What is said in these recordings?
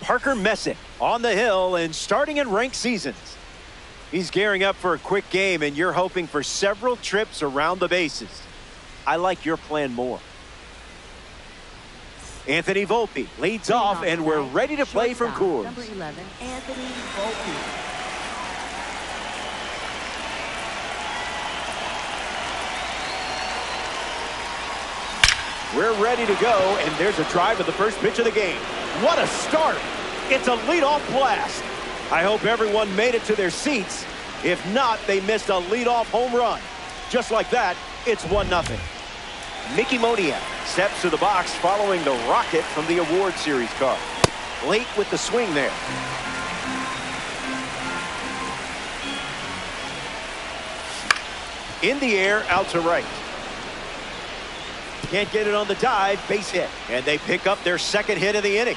Parker Messick on the hill and starting in ranked seasons. He's gearing up for a quick game, and you're hoping for several trips around the bases. I like your plan more. Anthony Volpe leads off, and we're ready to play from Coors. Number 11, Anthony Volpe. We're ready to go, and there's a drive at the first pitch of the game. What a start! It's a leadoff blast. I hope everyone made it to their seats. If not, they missed a leadoff home run. Just like that, it's 1-0. Mickey Moniak steps to the box following the rocket from the Award Series card. Late with the swing there. In the air, out to right. Can't get it on the dive, base hit. And they pick up their second hit of the inning.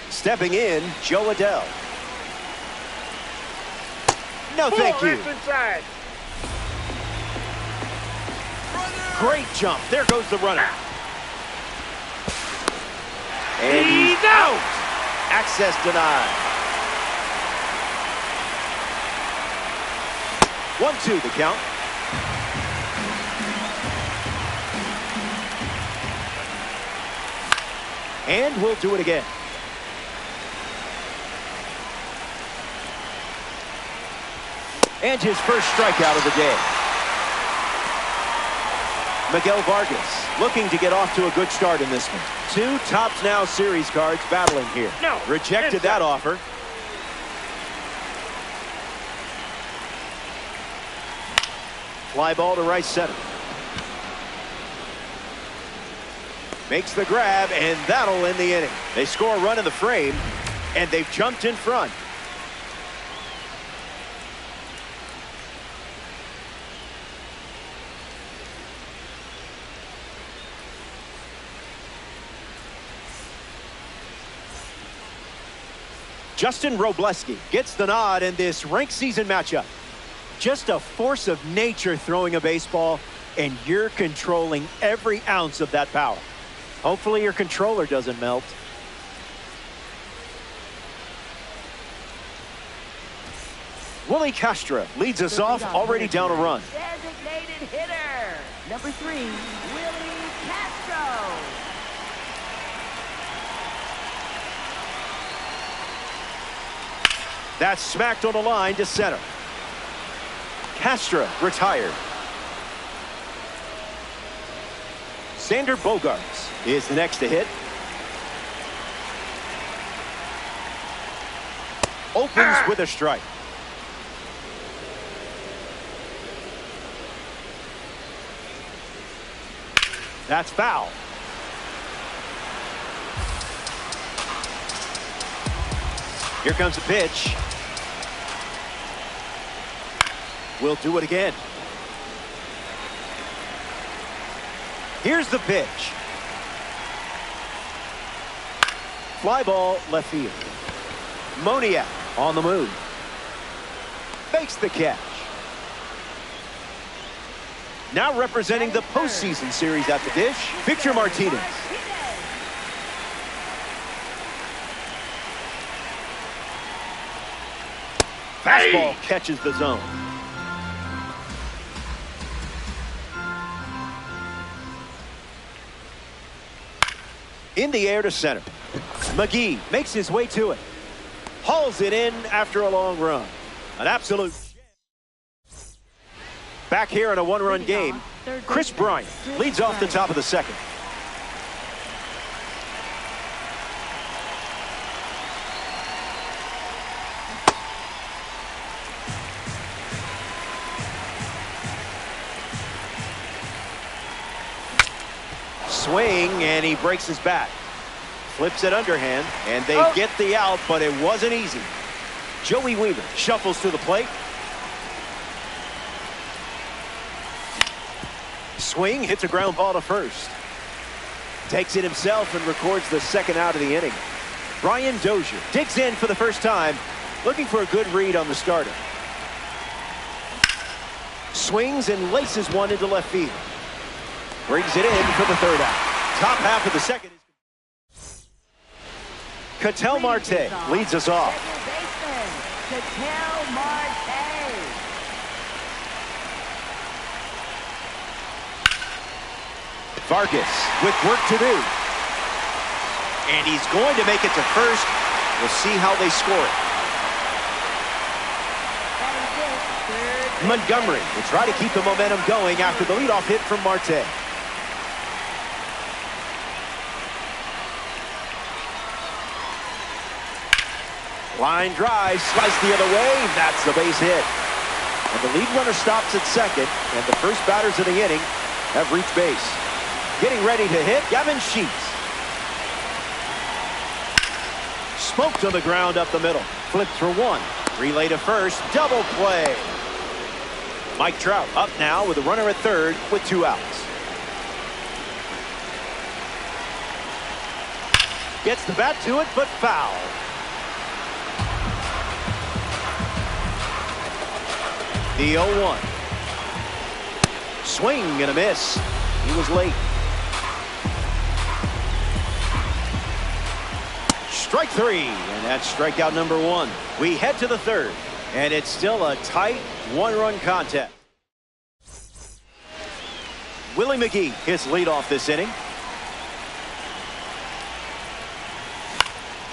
Stepping in, Joe Adell. No, thank you. Great jump. There goes the runner. And he's out. Access denied. 1-2 the count. And we'll do it again. And his first strikeout of the day. Miguel Vargas looking to get off to a good start in this one. Two Tops Now series cards battling here. No, rejected that offer. Fly ball to right center. Makes the grab, and that'll end the inning. They score a run in the frame, and they've jumped in front. Justin Robleski gets the nod in this ranked season matchup. Just a force of nature throwing a baseball, and you're controlling every ounce of that power. Hopefully your controller doesn't melt. Willie Castro leads us off, already down a run. Designated hitter, number 3, Willie Castro. That's smacked on the line to center. Castro retired. Xander Bogaerts is the next to hit. Opens with a strike. That's foul. Here comes a pitch. We'll do it again. Here's the pitch. Fly ball left field. Moniak on the move. Makes the catch. Now representing the postseason series at the dish, Victor Martinez. Fastball catches the zone. In the air to center. McGee makes his way to it. Hauls it in after a long run. An absolute. Back here in a one-run game, Chris Bryant leads off the top of the second. Swing, and he breaks his bat. Flips it underhand, and they get the out, but it wasn't easy. Joey Weaver shuffles to the plate. Swing, hits a ground ball to first. Takes it himself and records the second out of the inning. Brian Dozier digs in for the first time, looking for a good read on the starter. Swings and laces one into left field. Brings it in for the third out. Top half of the second. Ketel Marte leads us off. Second baseman, Ketel Marte. Vargas with work to do. And he's going to make it to first. We'll see how they score it. Montgomery will try to keep the momentum going after the leadoff hit from Marte. Line drive, sliced the other way. That's the base hit. And the lead runner stops at second, and the first batters of the inning have reached base. Getting ready to hit, Gavin Sheets. Smoked on the ground up the middle. Flipped for one. Relay to first. Double play. Mike Trout up now with a runner at third with 2 outs. Gets the bat to it, but foul. The 0-1. Swing and a miss. He was late. Strike 3, and that's strikeout number 1. We head to the third, and it's still a tight 1-run contest. Willie McGee hits leadoff this inning.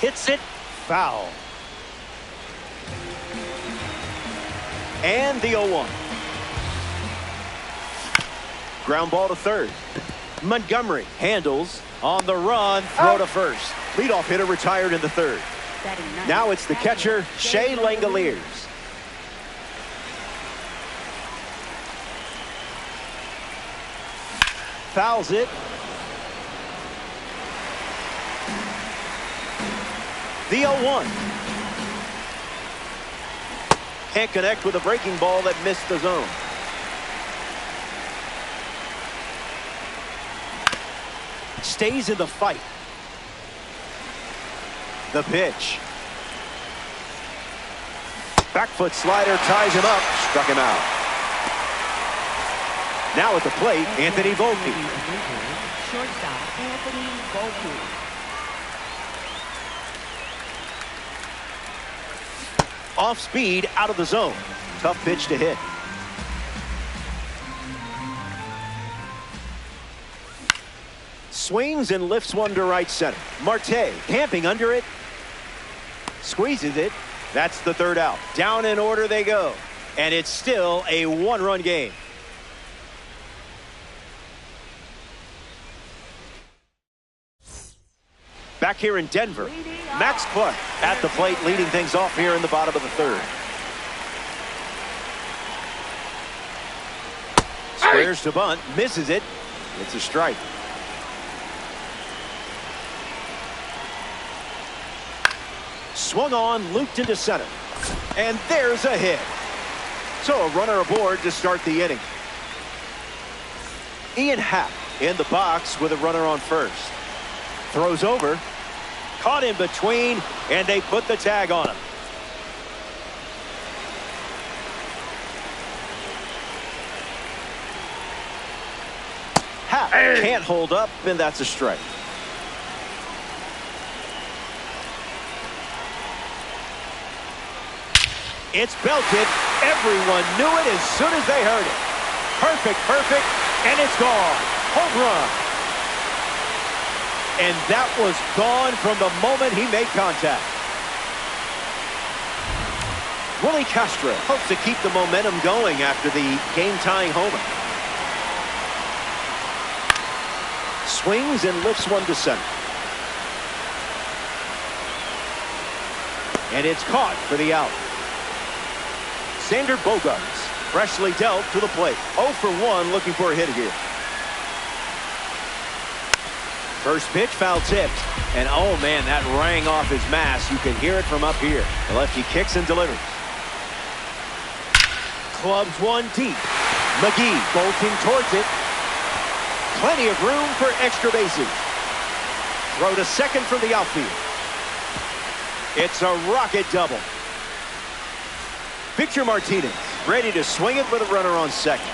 Hits it foul. And the 0-1. Ground ball to third. Montgomery handles on the run, throw to first. Leadoff hitter retired in the third. Now it's the catcher, Shea Langoliers. Fouls it. The 0-1. Can't connect with a breaking ball that missed the zone. Stays in the fight. The pitch. Back foot slider ties him up. Struck him out. Now at the plate, Anthony Volpe. Shortstop, Anthony Volpe. Off speed, out of the zone. Tough pitch to hit. Swings and lifts one to right center. Marte camping under it. Squeezes it. That's the third out. Down in order they go. And it's still a 1-run game. Back here in Denver, Max Clark at the plate leading things off here in the bottom of the third. Squares to bunt, misses it. It's a strike. Swung on, looped into center. And there's a hit. So a runner aboard to start the inning. Ian Happ in the box with a runner on first. Throws over. Caught in between, and they put the tag on him. Happ can't hold up, and that's a strike. It's belted. Everyone knew it as soon as they heard it. Perfect, perfect, and it's gone. Home run. And that was gone from the moment he made contact. Willie Castro hopes to keep the momentum going after the game-tying homer. Swings and lifts one to center. And it's caught for the out. Xander Bogaerts freshly dealt to the plate. 0 for 1 looking for a hit here. First pitch foul tipped. And oh man, that rang off his mask. You can hear it from up here. The lefty kicks and delivers. Clubs one deep. McGee bolting towards it. Plenty of room for extra bases. Throw to second from the outfield. It's a rocket double. Victor Martinez ready to swing it with a runner on second.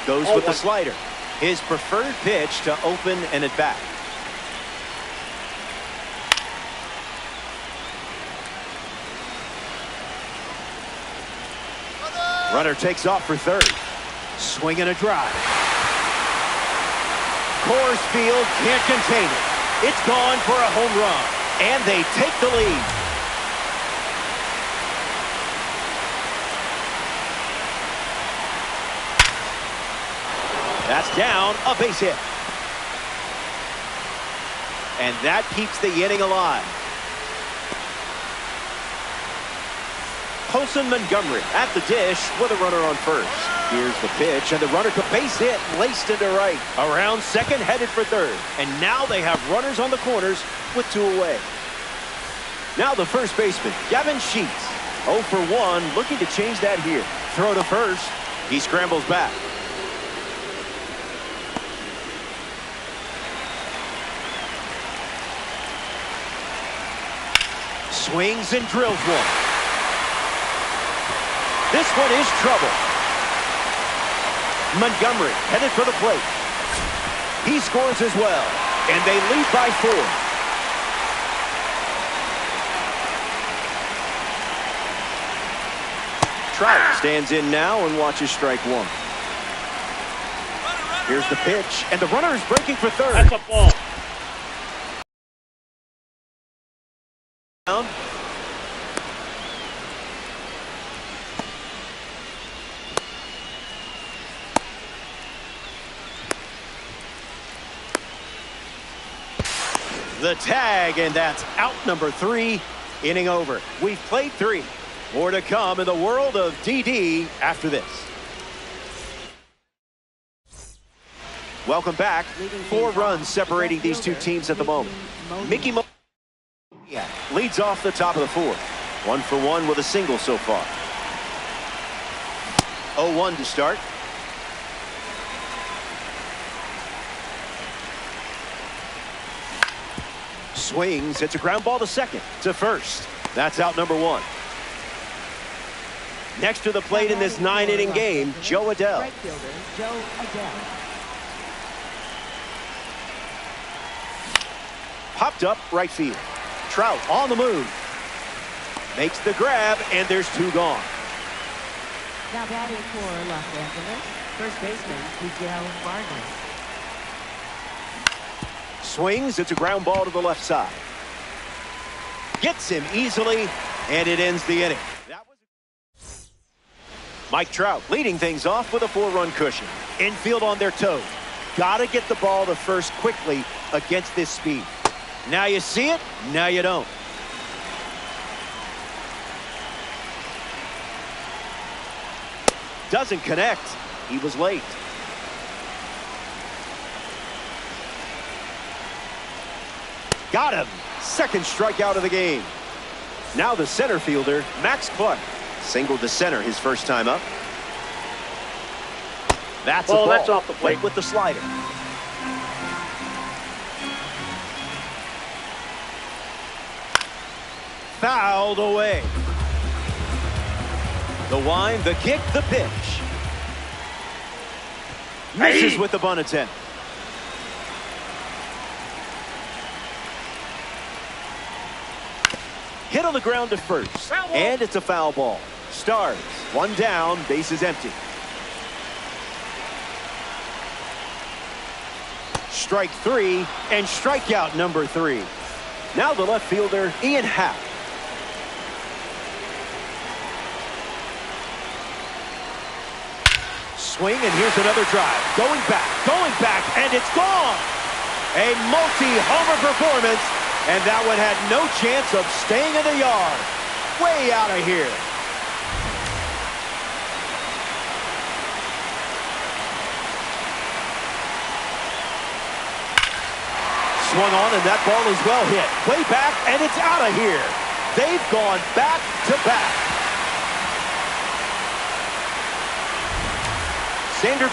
Goes with the slider. His preferred pitch to open an at-bat. Runner takes off for third. Swing and a drive. Coors Field can't contain it. It's gone for a home run, and they take the lead. That's down, a base hit. And that keeps the inning alive. Colson Montgomery at the dish with a runner on first. Here's the pitch, and the runner to base hit, laced into right. Around second, headed for third. And now they have runners on the corners with two away. Now the first baseman, Gavin Sheets. 0 for 1, looking to change that here. Throw to first. He scrambles back. Swings and drills one. This one is trouble. Montgomery headed for the plate. He scores as well, and they lead by 4. Trout stands in now and watches strike one. Here's the pitch, and the runner is breaking for third. That's a ball. Down. The tag, and that's out number 3. Inning over. We've played 3. More to come in the world of DD after this. Welcome back. 4 runs separating these two teams at the moment. Mickey leads off the top of the 4th. 1 for 1 with a single so far. 0-1 to start. Swings. It's a ground ball to second. To first. That's out number 1. Next to the plate in this 9-inning game, Joe Adell. Right fielder, Joe Adell. Popped up right field. Trout on the move. Makes the grab, and there's 2 gone. Now batting for Los Angeles, first baseman Miguel Vargas. Swings. It's a ground ball to the left side. Gets him easily, and it ends the inning. That was Mike Trout leading things off with a 4-run cushion. Infield on their toes. Got to get the ball to first quickly against this speed. Now you see it, now you don't. Doesn't connect. He was late. Got him. Second strikeout of the game. Now the center fielder, Max Clark. Single to center his first time up. That's a ball. That's off the plate with the slider. Fouled away. The wind, the kick, the pitch. Misses with the bunt attempt. Hit on the ground to first, and it's a foul ball. Stars, 1 down, base is empty. Strike 3, and strikeout number 3. Now the left fielder, Ian Happ. Swing, and here's another drive. Going back, and it's gone. A multi-homer performance. And that one had no chance of staying in the yard. Way out of here. Swung on, and that ball is well hit. Way back, and it's out of here. They've gone back to back. Sanders.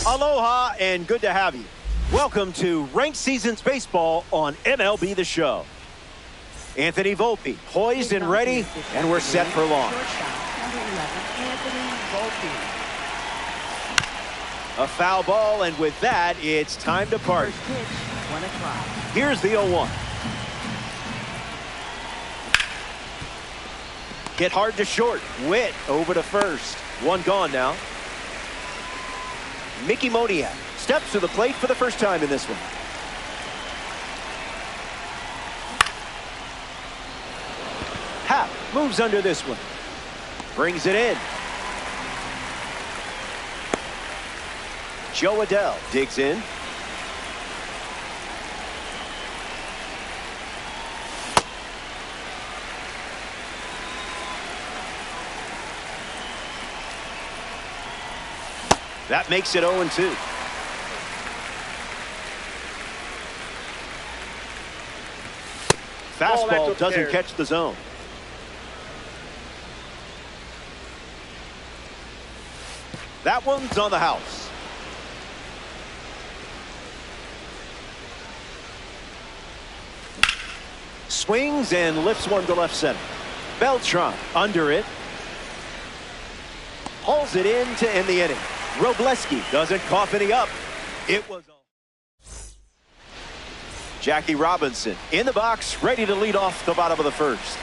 Aloha and good to have you. Welcome to Ranked Seasons Baseball on MLB The Show. Anthony Volpe poised and ready, and we're set for launch. A foul ball, and with that, it's time to party. Here's the 0-1. Hit hard to short. Witt over to first. One gone now. Mickey Moniak steps to the plate for the first time in this one. Happ moves under this one. Brings it in. Jo Adell digs in. That makes it 0-2. Fastball doesn't catch the zone. That one's on the house. Swings and lifts one to left center. Beltran under it. Hauls it in to end the inning. Robleski doesn't cough any up. It was Jackie Robinson in the box, ready to lead off the bottom of the first.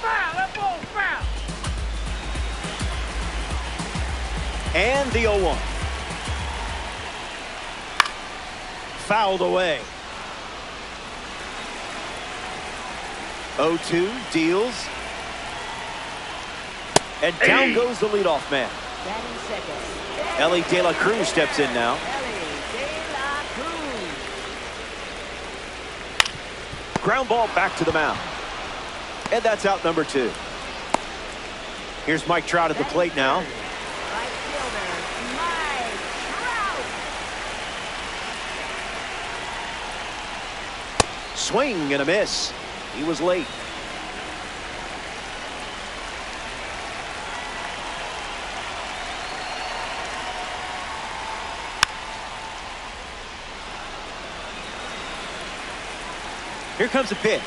Foul, that ball foul. And the 0-1. Fouled away. 0-2 deals. And down goes the leadoff man. Elly De La Cruz steps in now. Ground ball back to the mound. And that's out number 2. Here's Mike Trout at the plate now. Swing and a miss. He was late. Here comes a pitch.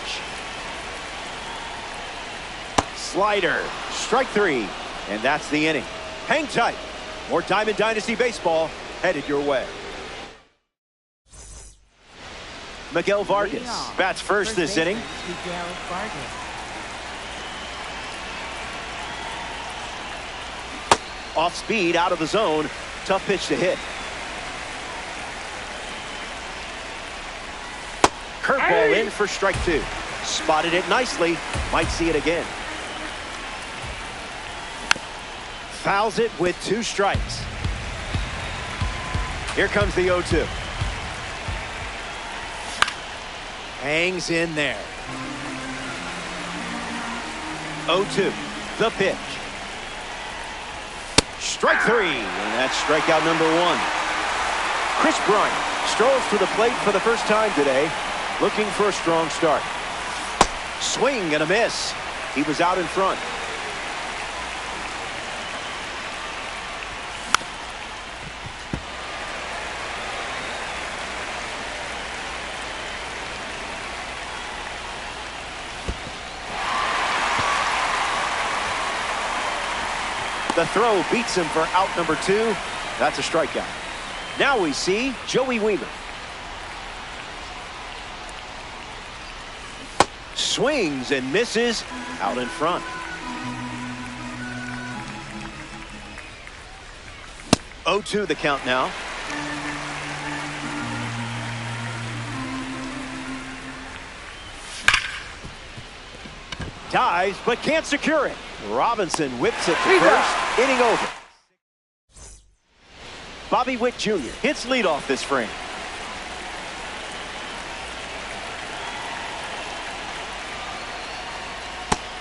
Slider. Strike 3. And that's the inning. Hang tight. More Diamond Dynasty baseball headed your way. Miguel Vargas bats first this inning. Miguel Vargas. Off speed, out of the zone. Tough pitch to hit. Curveball in for strike 2. Spotted it nicely. Might see it again. Fouls it with 2 strikes. Here comes the 0-2. Hangs in there. 0-2. The pitch. Strike 3. And that's strikeout number 1. Kris Bryant strolls to the plate for the first time today, looking for a strong start. Swing and a miss. He was out in front. The throw beats him for out number 2. That's a strikeout. Now we see Joey Wiemer. Swings and misses out in front. Oh, 0-2 the count now. Dives but can't secure it. Robinson whips it to first. Inning over. Bobby Witt Jr. hits leadoff this frame.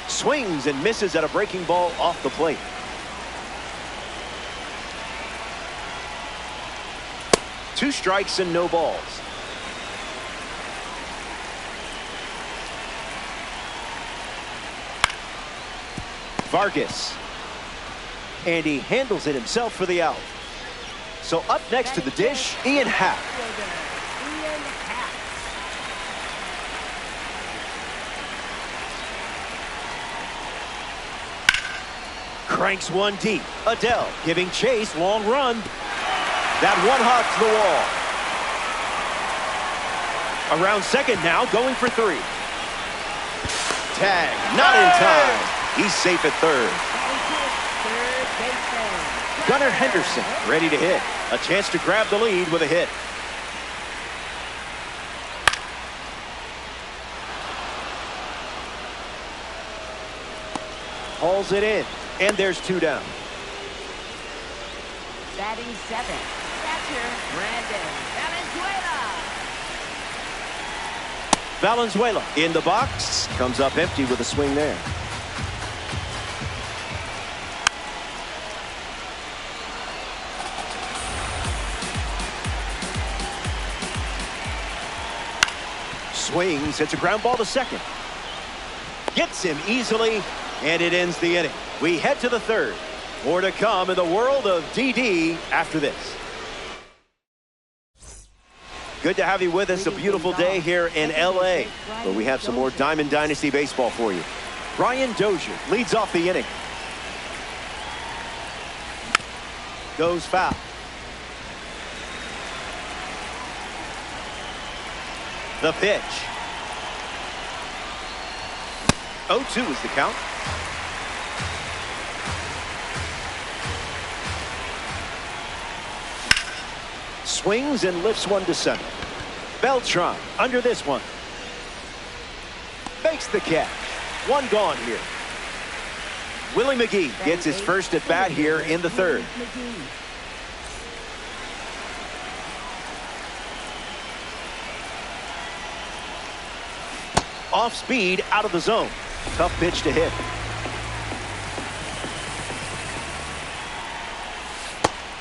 Swings and misses at a breaking ball off the plate. Two strikes and no balls. Vargas and he handles it himself for the out. So up next to the dish, Ian Happ. Ian Happ. Cranks one deep. Adell giving chase, long run. That one hop to the wall. Around second now, going for three. Tag, not in time. He's safe at third. Third baseman. Gunnar Henderson ready to hit. A chance to grab the lead with a hit. Hauls it in, and there's two down. Batting seven. Catcher, Brandon Valenzuela. Valenzuela in the box. Comes up empty with a swing there. Swings, hits a ground ball to second. Gets him easily, and it ends the inning. We head to the third. More to come in the world of DD after this. Good to have you with us. A beautiful day here in LA, where we have some more Diamond Dynasty baseball for you. Brian Dozier leads off the inning. Goes foul. The pitch. 0-2 is the count. Swings and lifts one to center. Beltran under this one. Makes the catch. One gone here. Willie McGee gets his first at bat here in the third. Off speed, out of the zone. Tough pitch to hit.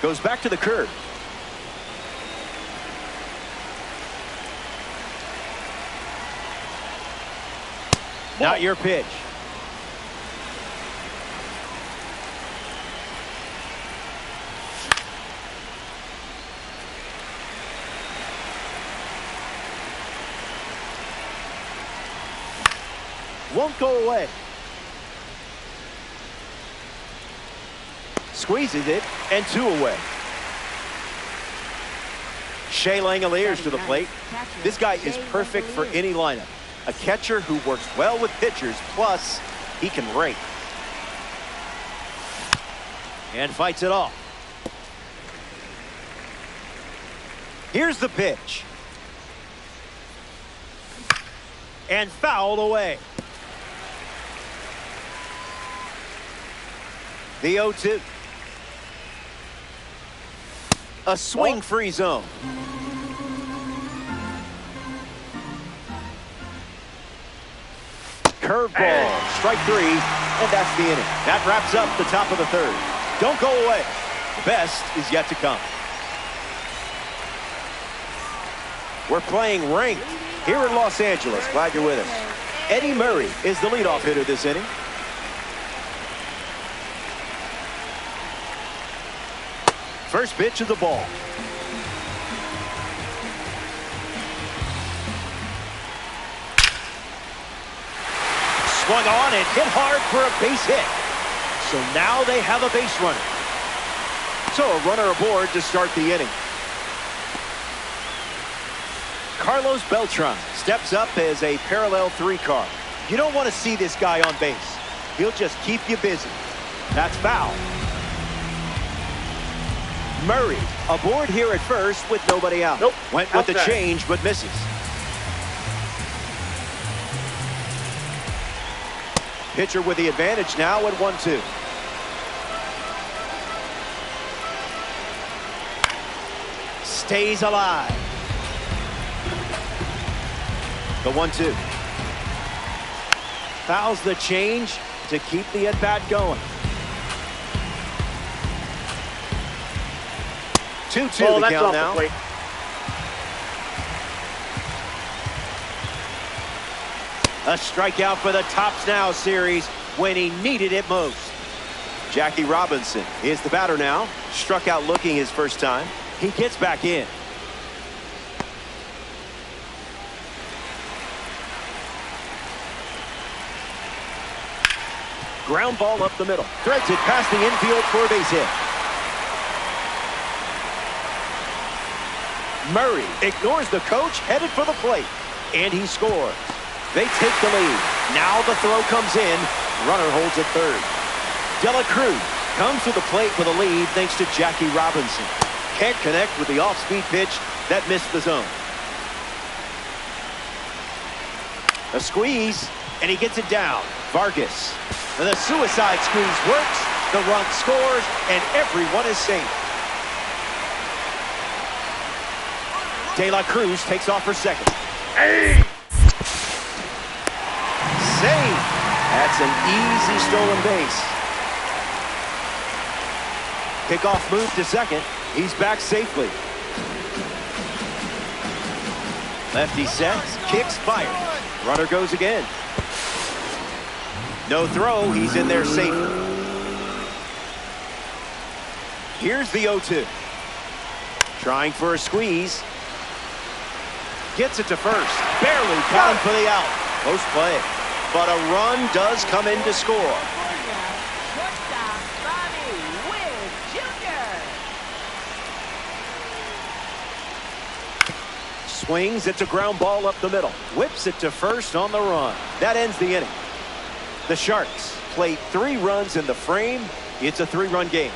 Goes back to the curve. Not your pitch. Won't go away. Squeezes it, and two away. Shea Langoliers to the plate. This guy is perfect for any lineup. A catcher who works well with pitchers, plus he can rake. And fights it off. Here's the pitch. And fouled away. The 0-2. A swing-free zone. Curveball, strike three, and that's the inning. That wraps up the top of the third. Don't go away. The best is yet to come. We're playing ranked here in Los Angeles. Glad you're with us. Eddie Murray is the leadoff hitter this inning. First pitch of the ball. Swung on and hit hard for a base hit. So now they have a base runner. So a runner aboard to start the inning. Carlos Beltran steps up as a parallel three car. You don't want to see this guy on base. He'll just keep you busy. That's foul. Murray aboard here at first with nobody out. Nope. Went with the change but misses. Pitcher with the advantage now at 1-2. Stays alive. The 1-2. Fouls the change to keep the at-bat going. 2-2 the count now. A strikeout for the Tops Now series when he needed it most. Jackie Robinson is the batter now. Struck out looking his first time. He gets back in. Ground ball up the middle. Threads it past the infield for a base hit. Murray ignores the coach, headed for the plate. And he scores. They take the lead. Now the throw comes in. Runner holds at third. De La Cruz comes to the plate with a lead thanks to Jackie Robinson. Can't connect with the off-speed pitch that missed the zone. A squeeze, and he gets it down. Vargas. And the suicide squeeze works. The run scores, and everyone is safe. De La Cruz takes off for second. Hey! Save. That's an easy stolen base. Kickoff move to second. He's back safely. Lefty sets, kicks, fires. Runner goes again. No throw. He's in there safely. Here's the 0-2. Trying for a squeeze. Gets it to first. Barely caught for the out. Close play. But a run does come in to score. Swings. It's a ground ball up the middle. Whips it to first on the run. That ends the inning. The Sharks played 3 runs in the frame. It's a 3-run game.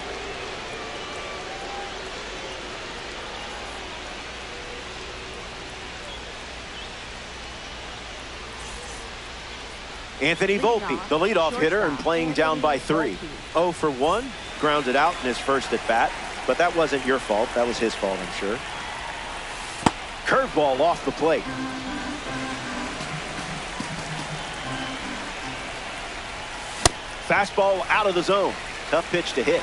Anthony Volpe, the leadoff hitter, and playing down by 3. 0 for 1, grounded out in his first at bat, but that wasn't your fault. That was his fault, I'm sure. Curveball off the plate. Fastball out of the zone. Tough pitch to hit.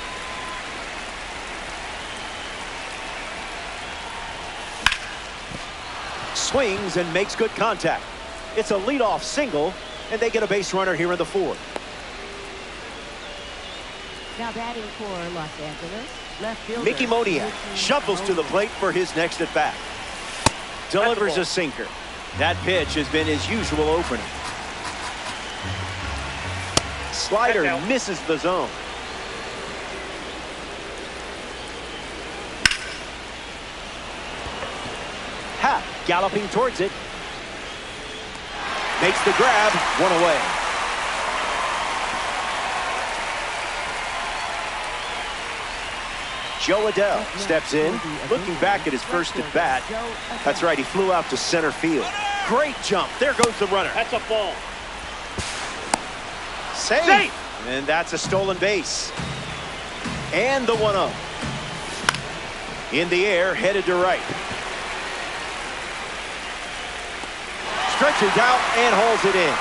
Swings and makes good contact. It's a leadoff single, and they get a base runner here in the 4th. Now batting for Los Angeles, left fielder Mickey Moniak shuffles to the plate for his next at bat. Delivers a sinker. That pitch has been his usual opening. Slider misses the zone. Happ galloping towards it. Makes the grab, 1 away. Joe Adell steps in, looking back at his first at bat. That's right, he flew out to center field. Great jump. There goes the runner. That's a ball. Safe. And that's a stolen base. And the 1-0. In the air, headed to right. Stretches out and holds it in.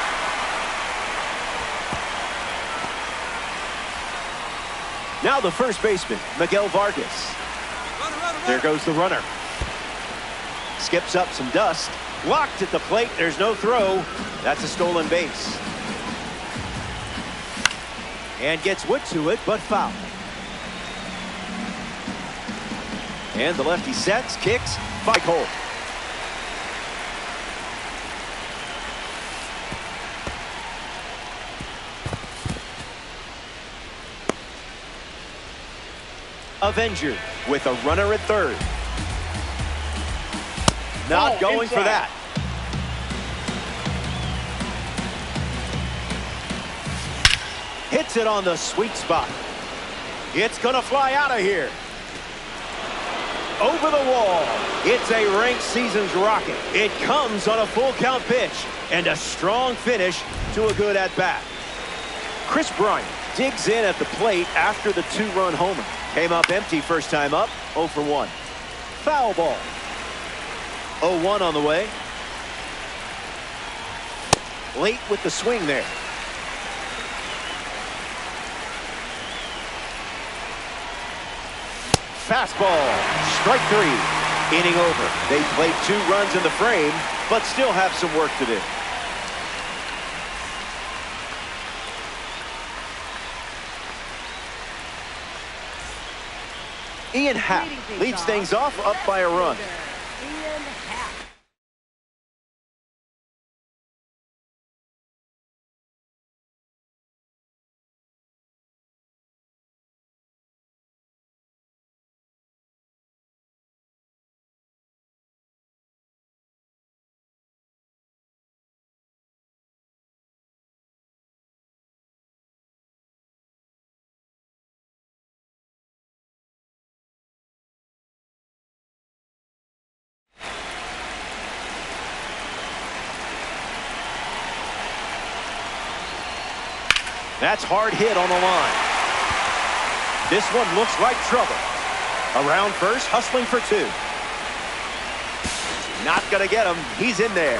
Now the first baseman, Miguel Vargas. There goes the runner. Skips up some dust. Locked at the plate. There's no throw. That's a stolen base. And gets wood to it, but foul. And the lefty sets, kicks, by Cole. Avenger with a runner at third. Not going for that. Hits it on the sweet spot. It's going to fly out of here. Over the wall. It's a ranked season's rocket. It comes on a full count pitch and a strong finish to a good at bat. Chris Bryant digs in at the plate after the 2-run homer. Came up empty first time up, 0 for 1. Foul ball. 0-1 on the way. Late with the swing there. Fastball. Strike 3. Inning over. They played 2 runs in the frame, but still have some work to do. Ian Happ leads things off up by a run. Ian Happ. That's hard hit on the line. This one looks like trouble. Around first, hustling for two. Not going to get him. He's in there.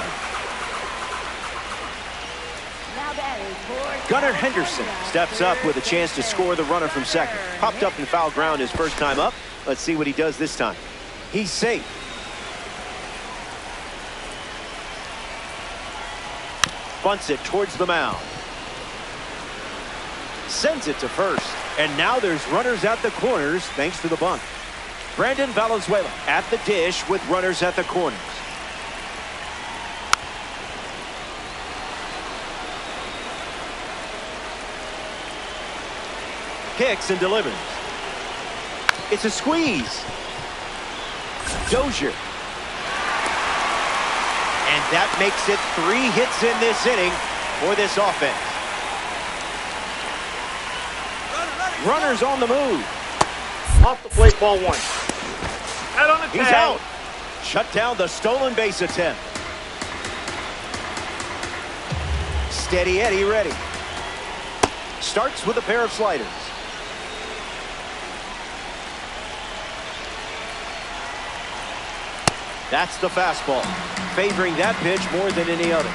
Now batting for Gunnar Henderson steps up with a chance to score the runner from second. Popped up in foul ground his first time up. Let's see what he does this time. He's safe. Bunts it towards the mound. Sends it to first. And now there's runners at the corners thanks to the bunt. Brandon Valenzuela at the dish with runners at the corners. Kicks and delivers. It's a squeeze. Dozier. And that makes it 3 hits in this inning for this offense. Runners on the move. Off the plate, ball 1. Out on the tag. He's out. Shut down the stolen base attempt. Steady Eddie ready. Starts with a pair of sliders. That's the fastball. Favoring that pitch more than any other.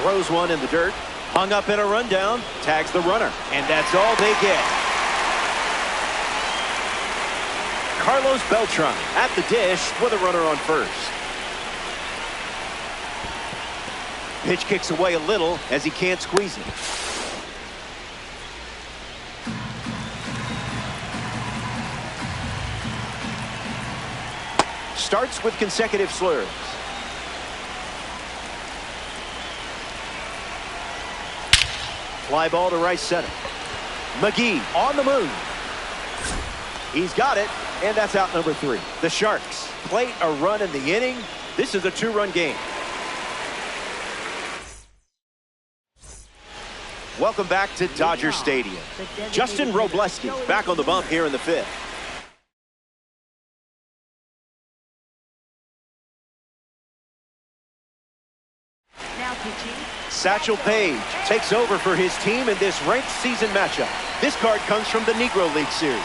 Throws one in the dirt. Hung up in a rundown. Tags the runner. And that's all they get. Carlos Beltran at the dish with a runner on first. Pitch kicks away a little as he can't squeeze it. Starts with consecutive slurs. Fly ball to right center. McGee on the move. He's got it, and that's out number 3. The Sharks plate a run in the inning. This is a 2-run game. Welcome back to Dodger Stadium. Justin Robleski back on the bump here in the 5th. now pitching. Satchel Paige takes over for his team in this ranked season matchup. This card comes from the Negro League Series.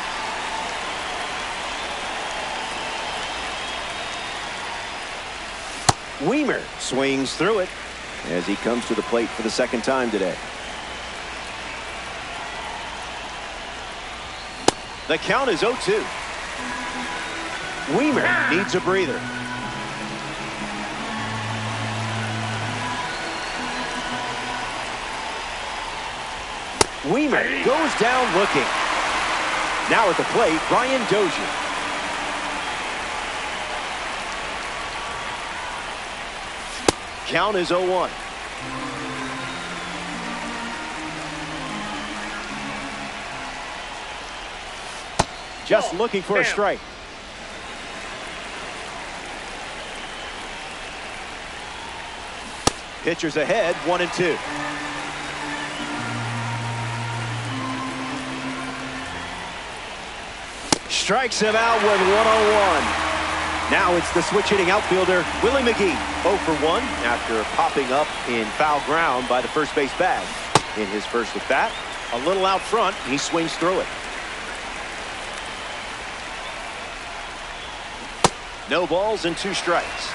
Weimer swings through it as he comes to the plate for the second time today. The count is 0-2. Weimer needs a breather. Weimer goes down looking. Now at the plate, Brian Dozier. Count is 0-1. Just looking for a strike. Pitchers ahead, 1-2. Strikes him out with 1-0-1. Now it's the switch hitting outfielder, Willie McGee. 0 for 1 after popping up in foul ground by the first base bag. In his first at bat, a little out front, he swings through it. No balls and 2 strikes.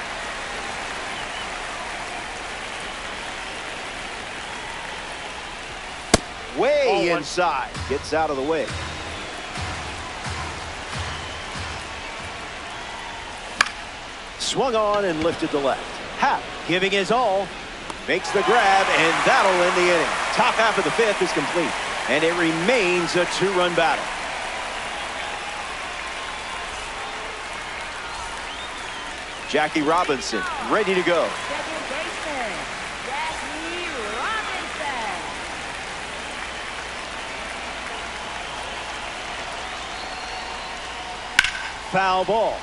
Way inside. Gets out of the way. Swung on and lifted to left. Happ giving his all. Makes the grab, and that'll end the inning. Top half of the fifth is complete, and it remains a two-run battle. Jackie Robinson ready to go. Second baseman, Jackie Robinson. Foul ball.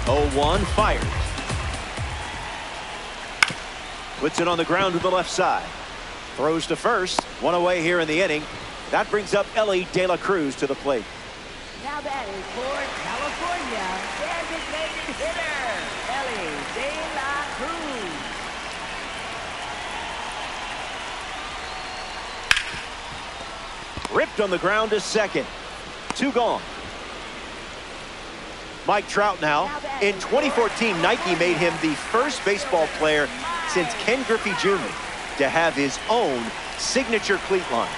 0-1 fires. Puts it on the ground to the left side. Throws to first. One away here in the inning. That brings up Elly De La Cruz to the plate. Now batting for California, designated hitter, Elly De La Cruz. Ripped on the ground to second. Two gone. Mike Trout now. In 2014, Nike made him the first baseball player since Ken Griffey Jr. to have his own signature cleat line.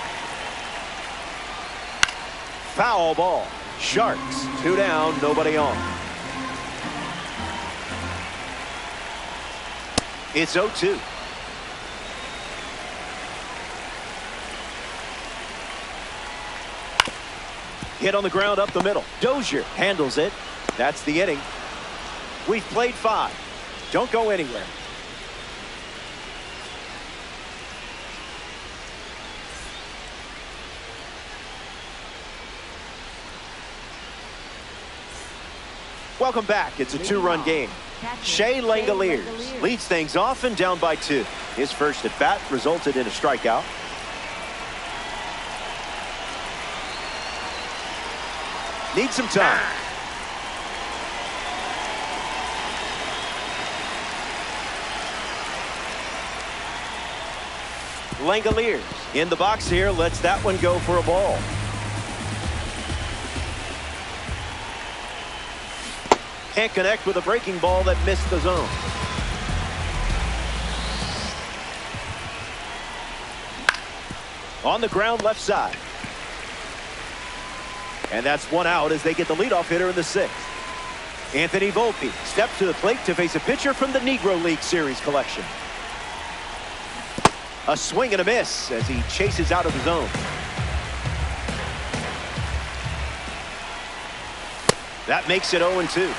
Foul ball. Sharks, 2 down, nobody on. It's 0-2. Hit on the ground up the middle. Dozier handles it. That's the inning. We've played 5. Don't go anywhere. Welcome back. It's a 2-run game. Shea Langeliers leads things off and down by 2. His first at bat resulted in a strikeout. Needs some time. Langeliers in the box here, lets that one go for a ball. Can't connect with a breaking ball that missed the zone. On the ground left side. And that's one out as they get the leadoff hitter in the 6th. Anthony Volpe steps to the plate to face a pitcher from the Negro League Series collection. A swing and a miss as he chases out of the zone. That makes it 0-2.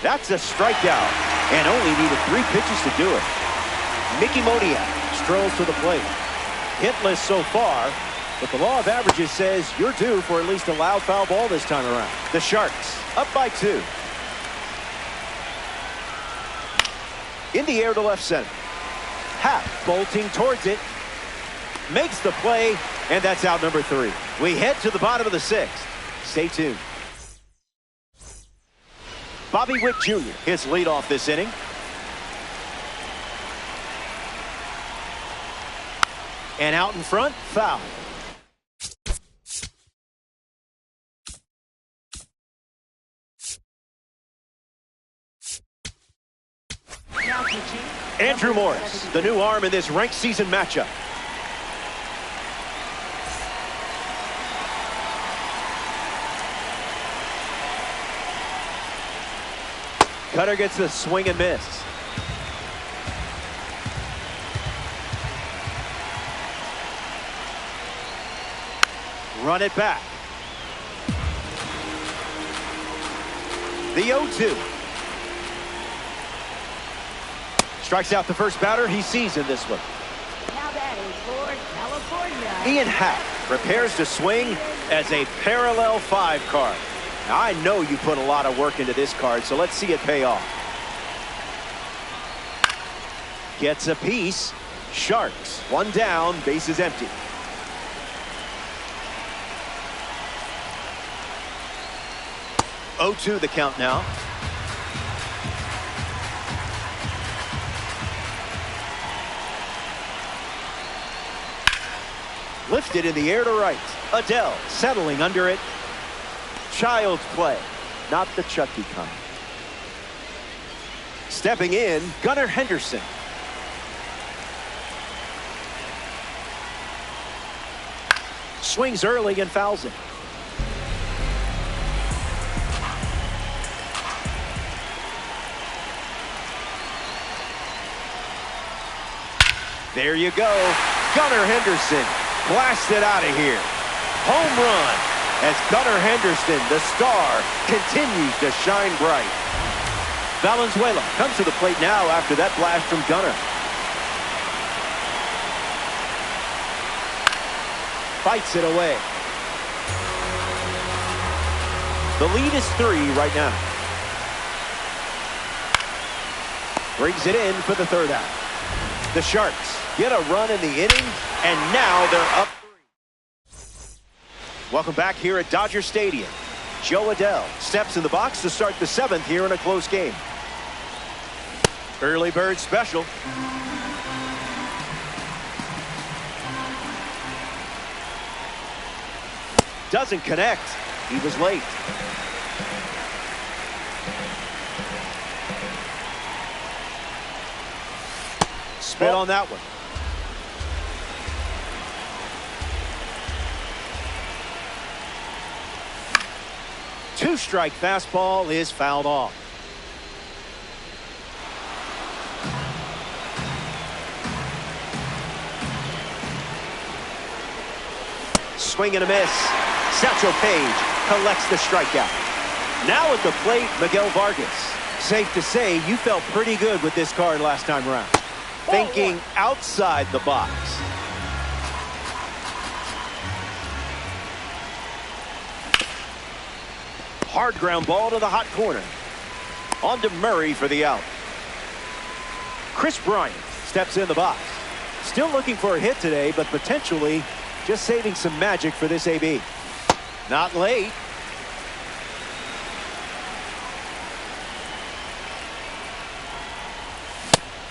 That's a strikeout and only needed 3 pitches to do it. Mickey Moniak strolls to the plate. Hitless so far, but the law of averages says you're due for at least a loud foul ball this time around. The Sharks up by 2. In the air to left center. Happ bolting towards it. Makes the play, and that's out number 3. We head to the bottom of the 6th. Stay tuned. Bobby Witt Jr. hits leadoff this inning. And out in front, foul. Now pitching. Andrew Morris, the new arm in this ranked season matchup. Cutter gets the swing and miss. Run it back. The 0-2. Strikes out the first batter he sees in this one. Now batting for California, Ian Happ prepares to swing as a parallel 5 card. Now, I know you put a lot of work into this card, so let's see it pay off. Gets a piece. Sharks, 1 down, bases empty. Oh, 0-2 the count now. Lifted in the air to right. Adell settling under it. Child's play, not the Chucky kind. Stepping in, Gunnar Henderson. Swings early and fouls it. There you go. Gunnar Henderson blasted out of here. Home run as Gunnar Henderson, the star, continues to shine bright. Valenzuela comes to the plate now after that blast from Gunnar. Fights it away. The lead is 3 right now. Brings it in for the 3rd out. The Sharks get a run in the inning, and now they're up 3. Welcome back here at Dodger Stadium. Joe Adell steps in the box to start the 7th here in a close game. Early bird special. Doesn't connect. He was late. Spit on that one. Two-strike fastball is fouled off. Swing and a miss. Satchel Paige collects the strikeout. Now at the plate, Miguel Vargas. Safe to say you felt pretty good with this card last time around. Thinking outside the box. Hard ground ball to the hot corner. On to Murray for the out. Kris Bryant steps in the box. Still looking for a hit today, but potentially just saving some magic for this AB. Not late.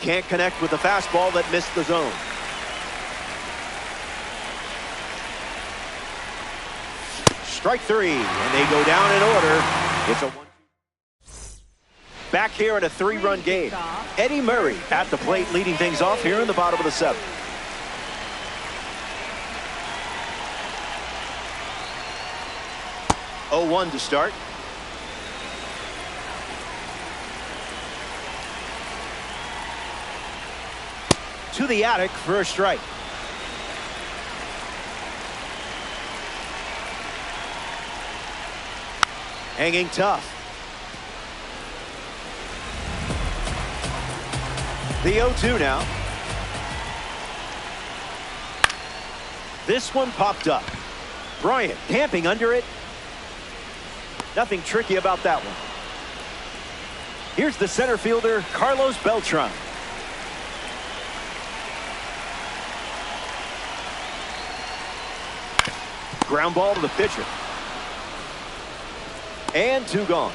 Can't connect with the fastball that missed the zone. Strike 3, and they go down in order. It's a 1-2. Back here in a 3-run game. Eddie Murray at the plate leading things off here in the bottom of the 7th. Oh, 1 to start. To the attic for a strike. Hanging tough. The 0-2 now. This one popped up. Bryant camping under it. Nothing tricky about that one. Here's the center fielder, Carlos Beltran. Ground ball to the pitcher. And 2 gone.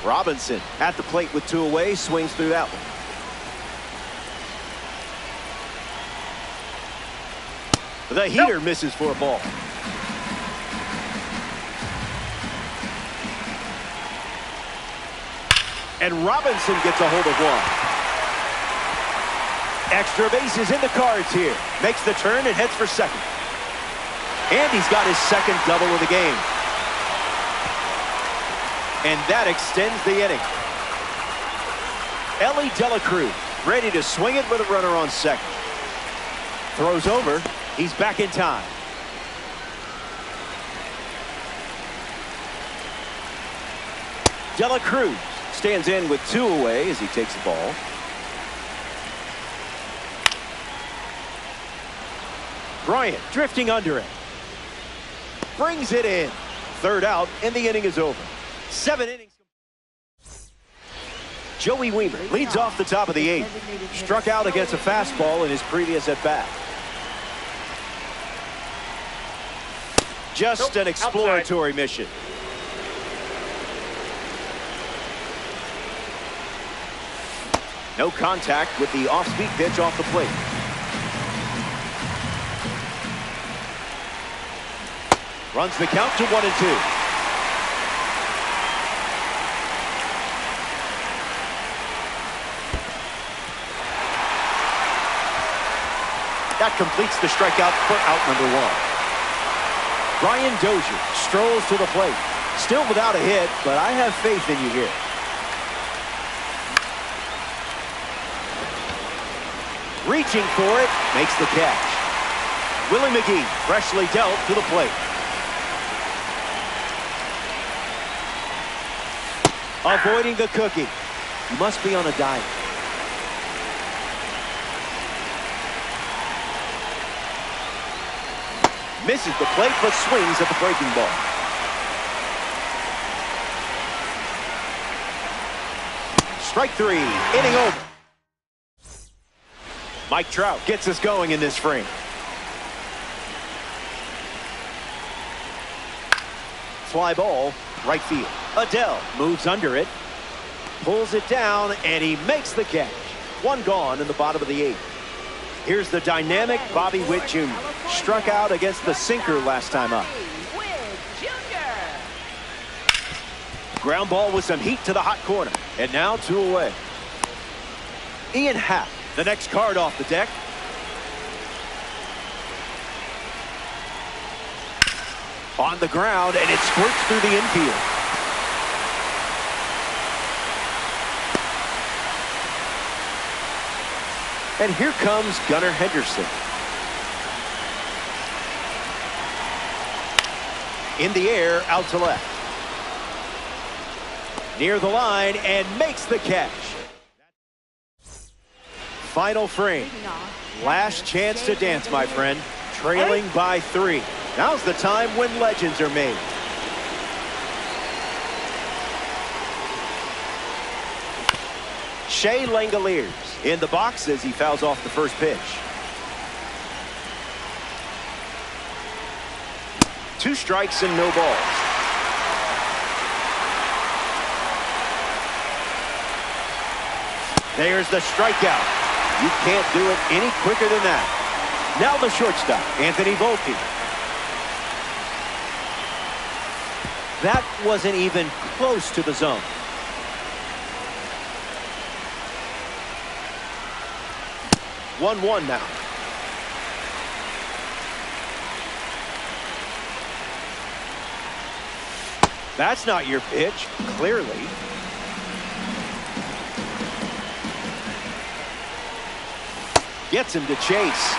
Robinson at the plate with 2 away, swings through that one. The heater misses for a ball. And Robinson gets a hold of 1. Extra bases in the cards here. Makes the turn and heads for second. And he's got his second double of the game. And that extends the inning. Elly De La Cruz ready to swing it with a runner on second. Throws over. He's back in time. De La Cruz stands in with 2 away as he takes the ball. Bryant drifting under it. Brings it in. 3rd out, and the inning is over. 7 innings. Joey Wiemer leads off the top of the 8th. Struck out against a fastball in his previous at-bat. Just an exploratory mission. No contact with the off-speed pitch off the plate. Runs the count to 1-2. That completes the strikeout for out number 1. Brian Dozier strolls to the plate. Still without a hit, but I have faith in you here. Reaching for it, makes the catch. Willie McGee, freshly dealt to the plate. Avoiding the cookie. You must be on a diet. Misses the plate, but swings at the breaking ball. Strike three, inning over. Mike Trout gets us going in this frame. Fly ball, right field. Adele moves under it, pulls it down, and he makes the catch. One gone in the bottom of the eighth. Here's the dynamic Bobby Witt Jr. Struck out against the sinker last time up. Ground ball with some heat to the hot corner. And now 2 away. Ian Happ, the next card off the deck. On the ground, and it squirts through the infield. And here comes Gunnar Henderson. In the air, out to left. Near the line, and makes the catch. Final frame. Last chance to dance, my friend. Trailing by 3. Now's the time when legends are made. Shea Langoliers in the box as he fouls off the first pitch. 2 strikes and no balls. There's the strikeout. You can't do it any quicker than that. Now the shortstop, Anthony Volpe. That wasn't even close to the zone. One now. That's not your pitch, clearly. Gets him to chase.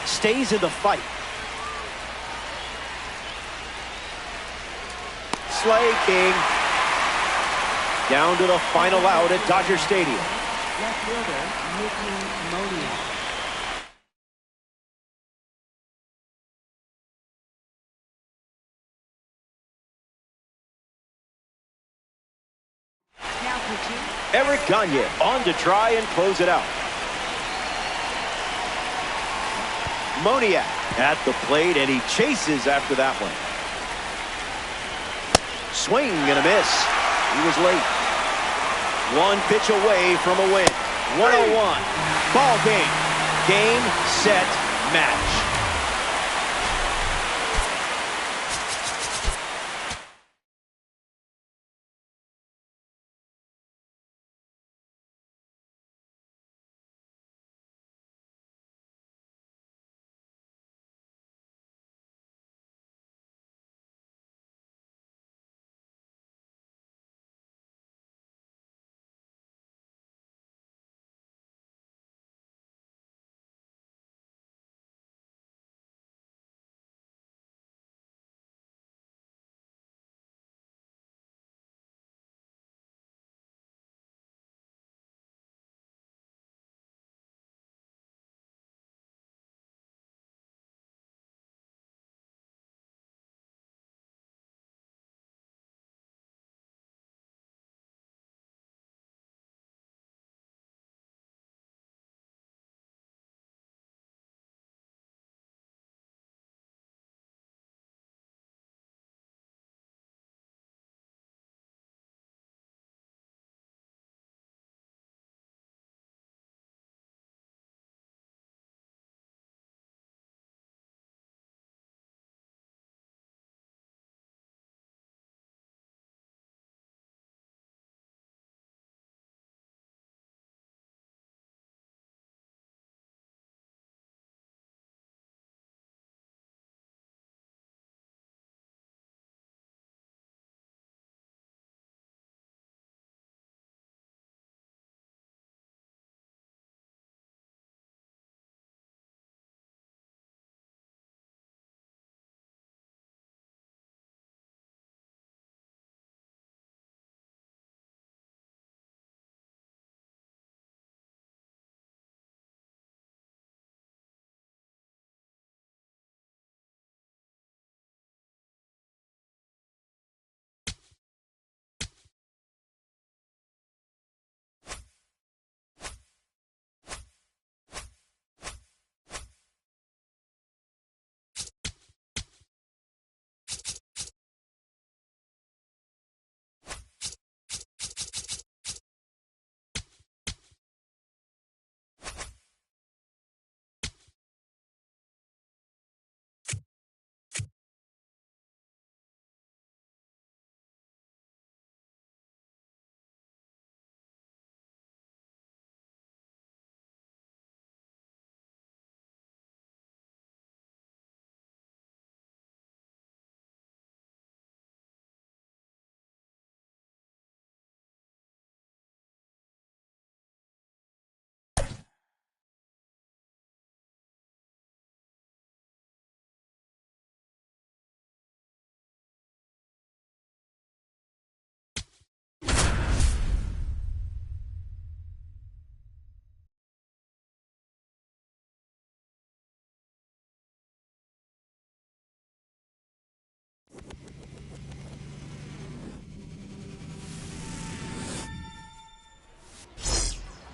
Stays in the fight. Slay King. Down to the final out at Dodger Stadium. Left fielder, Mickey Moniak. Now pitching. Eric Gagne on to try and close it out. Moniak at the plate, and he chases after that one. Swing and a miss. He was late. 1 pitch away from a win. 101. Ball game. Game, set, match.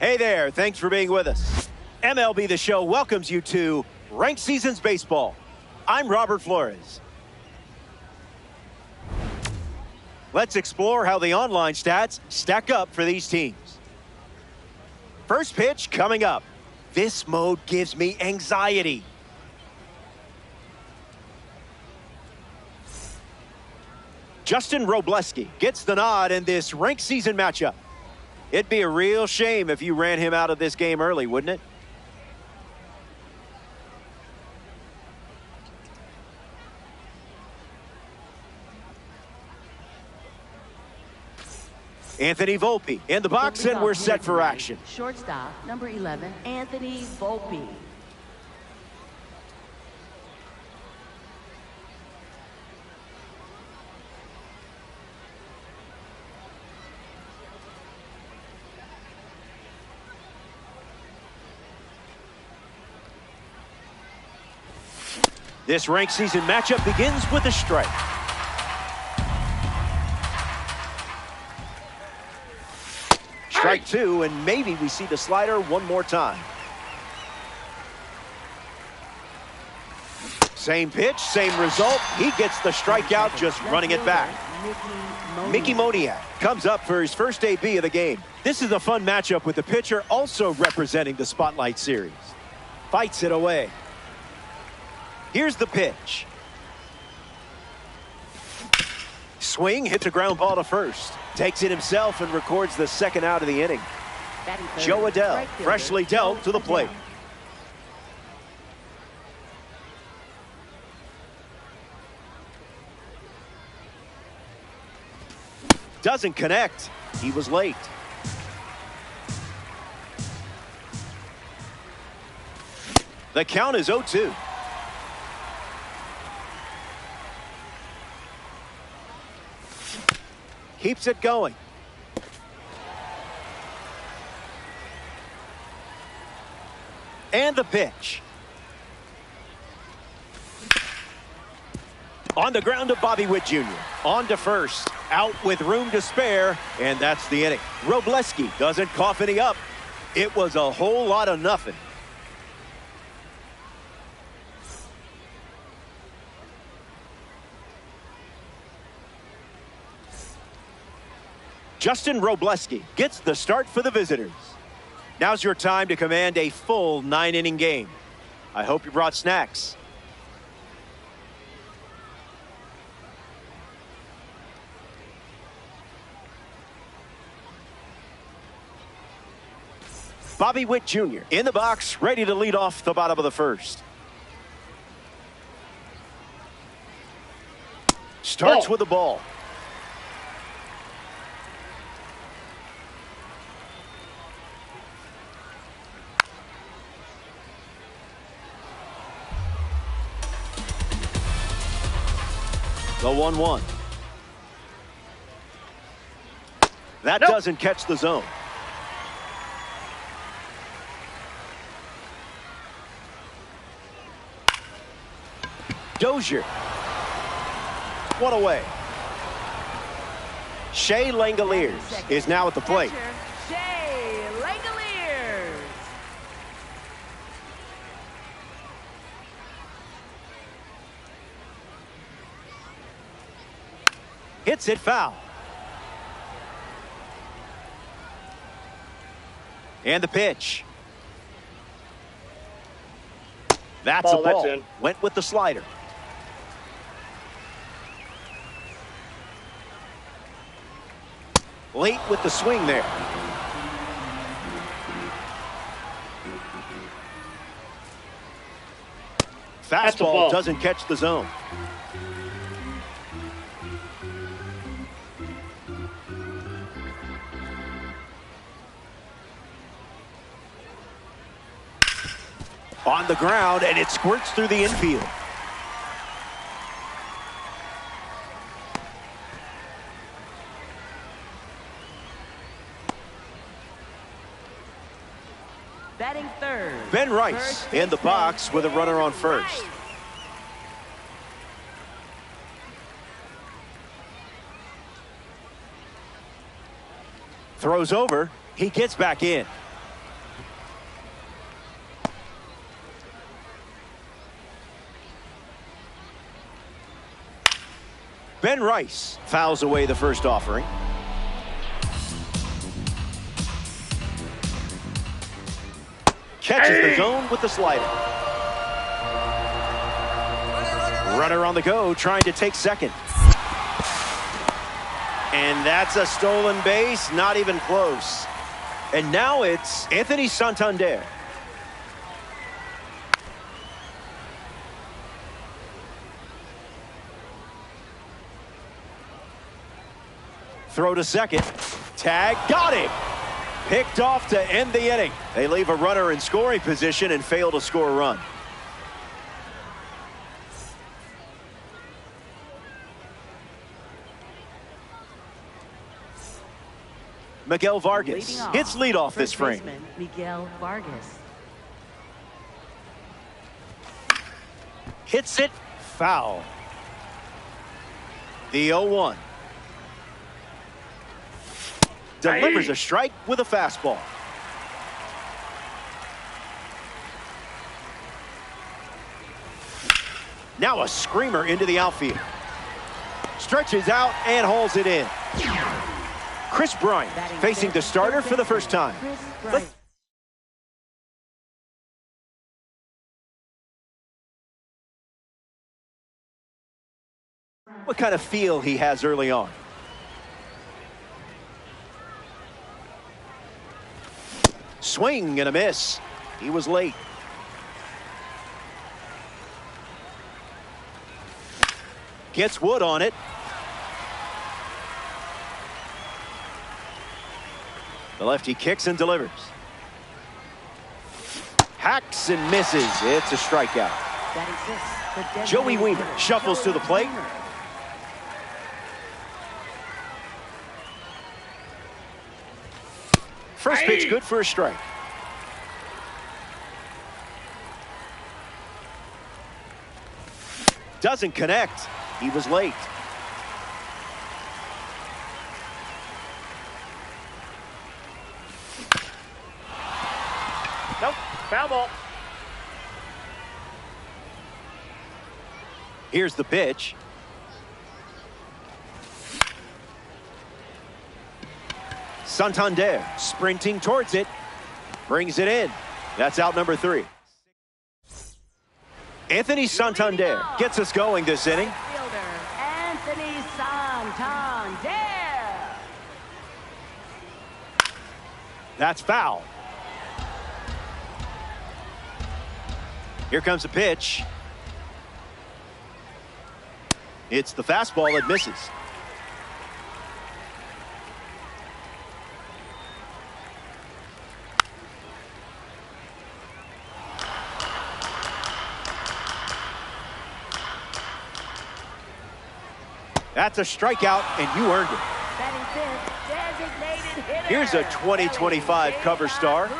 Hey there, thanks for being with us. MLB The Show welcomes you to Ranked Seasons Baseball. I'm Robert Flores. Let's explore how the online stats stack up for these teams. First pitch coming up. This mode gives me anxiety. Justin Robleski gets the nod in this ranked season matchup. It'd be a real shame if you ran him out of this game early, wouldn't it? Anthony Volpe in the box, and we're set for action. Shortstop, number 11, Anthony Volpe. This ranked season matchup begins with a strike. Strike two, and maybe we see the slider one more time. Same pitch, same result. He gets the strikeout just running it back. Mickey Moniak comes up for his first AB of the game. This is a fun matchup with the pitcher also representing the Spotlight Series. Fights it away. Here's the pitch. Swing, hits a ground ball to first. Takes it himself and records the second out of the inning. Jo Adell, freshly dealt to the plate. Doesn't connect. He was late. The count is 0-2. Keeps it going. And the pitch. On the ground to Bobby Witt Jr. On to first. Out with room to spare. And that's the inning. Robleski doesn't cough any up. It was a whole lot of nothing. Justin Robleski gets the start for the visitors. Now's your time to command a full 9-inning game. I hope you brought snacks. Bobby Witt Jr. in the box, ready to lead off the bottom of the first. Starts with the ball. The 1-1. That doesn't catch the zone. Dozier. One away. Shea Langeliers is now at the plate. Shea Langeliers. Hits it foul. And the pitch. That's a ball. That's in. Went with the slider. Late with the swing there. Fastball doesn't catch the zone. On the ground, and it squirts through the infield. Batting third. Ben Rice in the box with a runner on first. Throws over. He gets back in. Ben Rice fouls away the first offering. Catches the zone with the slider. Runner on the go, trying to take second. And that's a stolen base, not even close. And now it's Anthony Santander. Throw to second. Tag, got him. Picked off to end the inning. They leave a runner in scoring position and fail to score a run. Miguel Vargas hits leadoff this frame. Miguel Vargas. Hits it, foul. The 0-1. Delivers a strike with a fastball. Now a screamer into the outfield. Stretches out and hauls it in. Chris Bryant facing the starter for the first time. What kind of feel he has early on. Swing and a miss. He was late. Gets Wood on it. The lefty kicks and delivers. Hacks and misses. It's a strikeout. Joey Wiemer shuffles to the plate. First pitch good for a strike. Doesn't connect. He was late. Nope, foul ball. Here's the pitch. Santander sprinting towards it. Brings it in. That's out number 3. Anthony Santander gets us going this inning. Anthony Santander. That's foul. Here comes a pitch. It's the fastball that misses. That's a strikeout, and you earned it. Here's a 2025 cover star.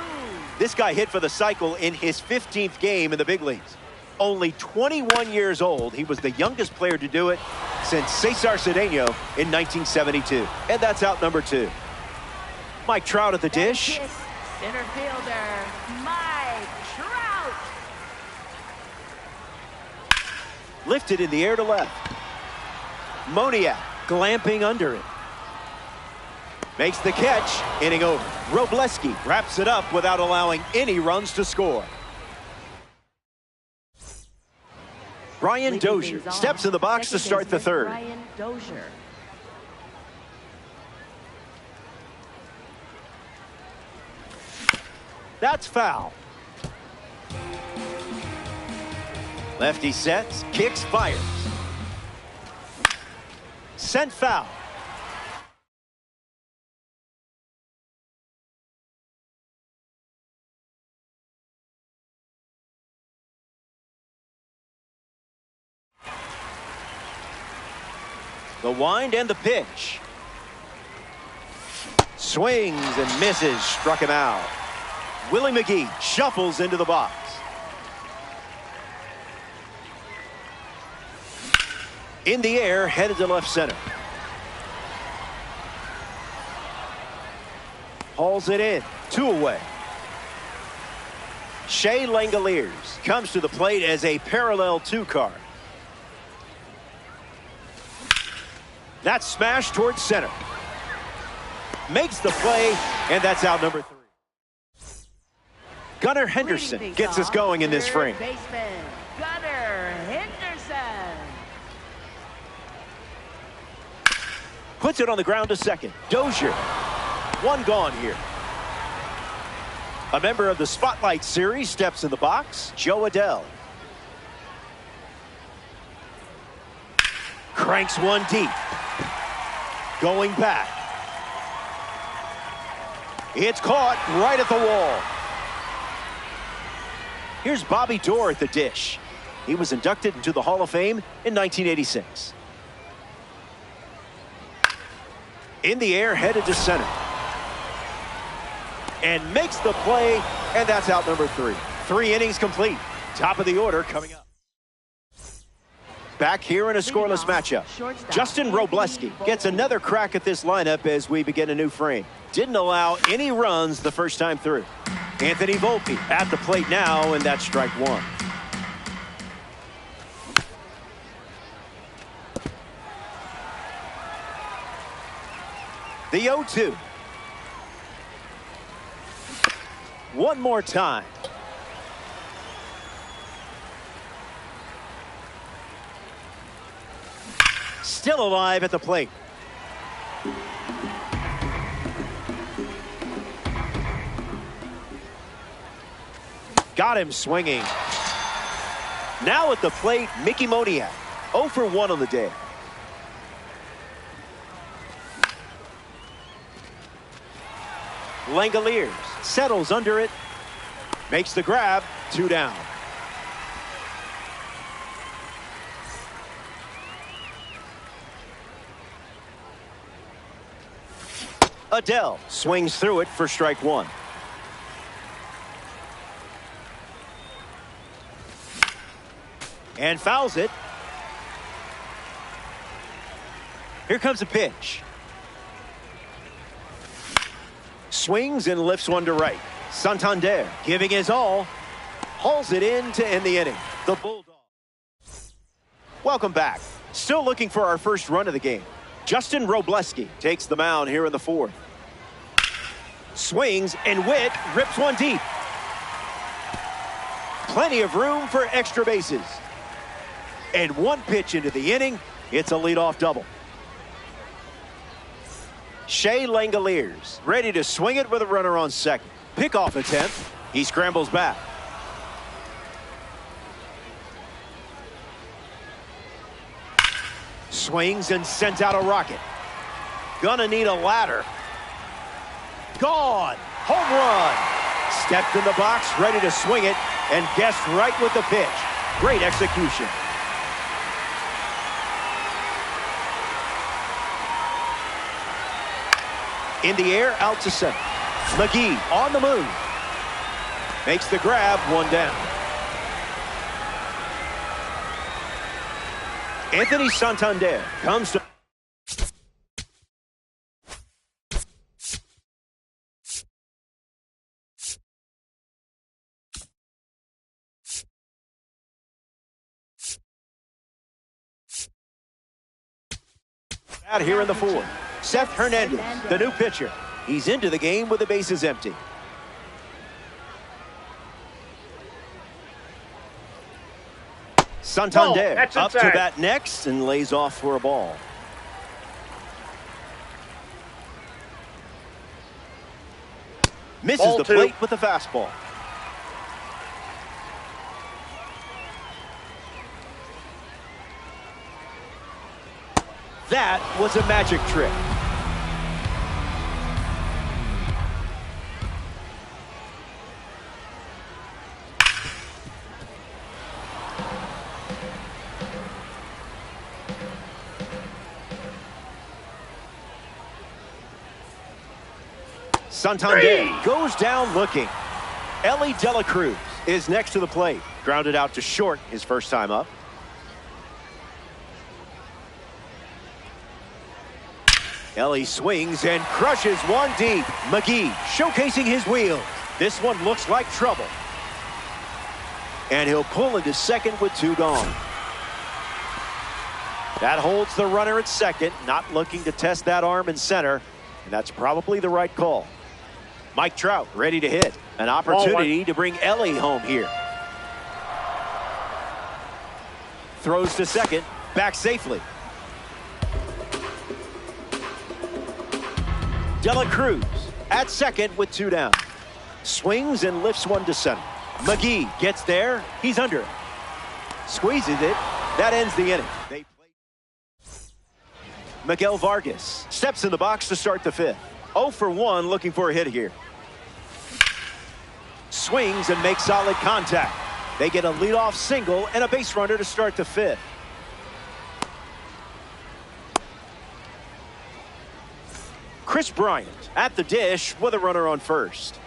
This guy hit for the cycle in his 15th game in the big leagues. Only 21 years old, he was the youngest player to do it since Cesar Cedeno in 1972. And that's out number 2. Mike Trout at the dish. Center fielder, Mike Trout. Lifted in the air to left. Moniak glamping under it. Makes the catch, inning over. Robleski wraps it up without allowing any runs to score. Brian Dozier steps in the box to start the third. Brian Dozier. That's foul. Lefty sets, kicks, fires. Sent foul. The wind and the pitch. Swings and misses, struck him out. Willie McGee shuffles into the box. In the air, headed to left center. Hauls it in, 2 away. Shea Langoliers comes to the plate as a parallel 2 card. That's smashed towards center. Makes the play, and that's out number 3. Gunnar Henderson gets us going in this frame. Baseman Gunnar Henderson. Puts it on the ground to second. Dozier. One gone here. A member of the Spotlight Series steps in the box. Joe Adell. Cranks one deep. Going back. It's caught right at the wall. Here's Bobby Doerr at the dish. He was inducted into the Hall of Fame in 1986. In the air, headed to center. And makes the play, and that's out number 3. 3 innings complete. Top of the order coming up. Back here in a scoreless matchup. Justin Robleski gets another crack at this lineup as we begin a new frame. Didn't allow any runs the first time through. Anthony Volpe at the plate now, and that's strike 1. The 0-2. One more time. Still alive at the plate. Got him swinging. Now at the plate, Mickey Moniak. 0 for 1 on the day. Langoliers settles under it. Makes the grab. 2 down. Adell swings through it for strike 1. And fouls it. Here comes a pitch. Swings and lifts one to right. Santander giving his all. Hauls it in to end the inning. The Bulldogs. Welcome back. Still looking for our first run of the game. Justin Robleski takes the mound here in the 4th. Swings, and Witt rips one deep. Plenty of room for extra bases. And one pitch into the inning. It's a leadoff double. Shea Langoliers ready to swing it with a runner on second. Pickoff attempt. He scrambles back. Swings and sends out a rocket. Gonna need a ladder. Gone. Home run. Stepped in the box, ready to swing it, and guessed right with the pitch. Great execution. In the air, out to center. McGee on the move. Makes the grab, 1 down. Anthony Santander comes to... out here in the 4th. Seth Hernandez, the new pitcher. He's into the game with the bases empty. Santander up to bat next and lays off for a ball. Misses the plate with the fastball. That was a magic trick. Santander goes down looking. Elly De La Cruz is next to the plate. Grounded out to short his first time up. Elly swings and crushes one deep. McGee showcasing his wheels. This one looks like trouble. And he'll pull into second with 2 gone. That holds the runner at second, not looking to test that arm in center, and that's probably the right call. Mike Trout ready to hit. An opportunity to bring Ellie home here. Throws to second, back safely. Dela Cruz at second with 2 down. Swings and lifts one to center. McGee gets there. He's under it. Squeezes it. That ends the inning. Miguel Vargas steps in the box to start the 5th. 0 for 1 looking for a hit here. Swings and makes solid contact. They get a leadoff single and a base runner to start the 5th. Chris Bryant at the dish with a runner on first.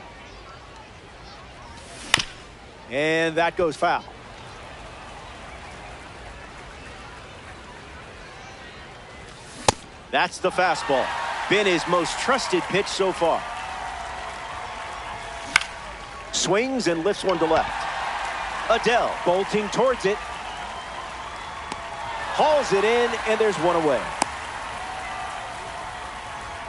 And that goes foul. That's the fastball. Been his most trusted pitch so far. Swings and lifts one to left. Adele bolting towards it. Hauls it in, and there's one away.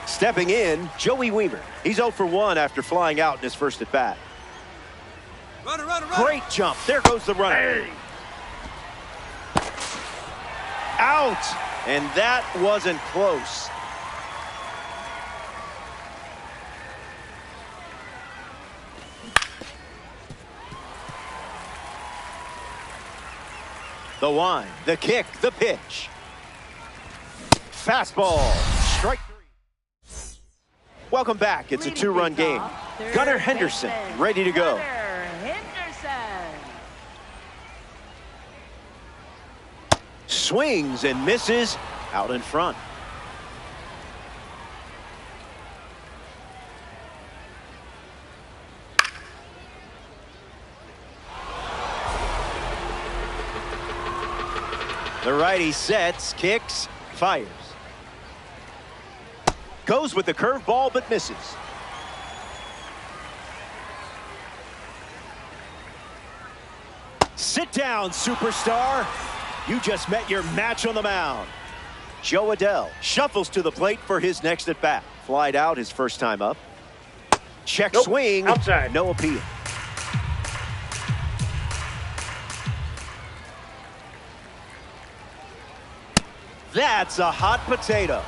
Stepping in, Joey Wiemer. He's 0 for 1 after flying out in his first at bat. Runner. Great jump. There goes the runner. Out. And that wasn't close. The wind, the kick, the pitch. Fastball. Strike 3. Welcome back. It's a 2-run game. Gunnar Henderson ready to go. Swings and misses out in front. The righty sets, kicks, fires. Goes with the curveball but misses. Sit down, superstar. You just met your match on the mound. Joe Adele shuffles to the plate for his next at bat. Flied out his first time up. Check swing. Outside. No appeal. That's a hot potato.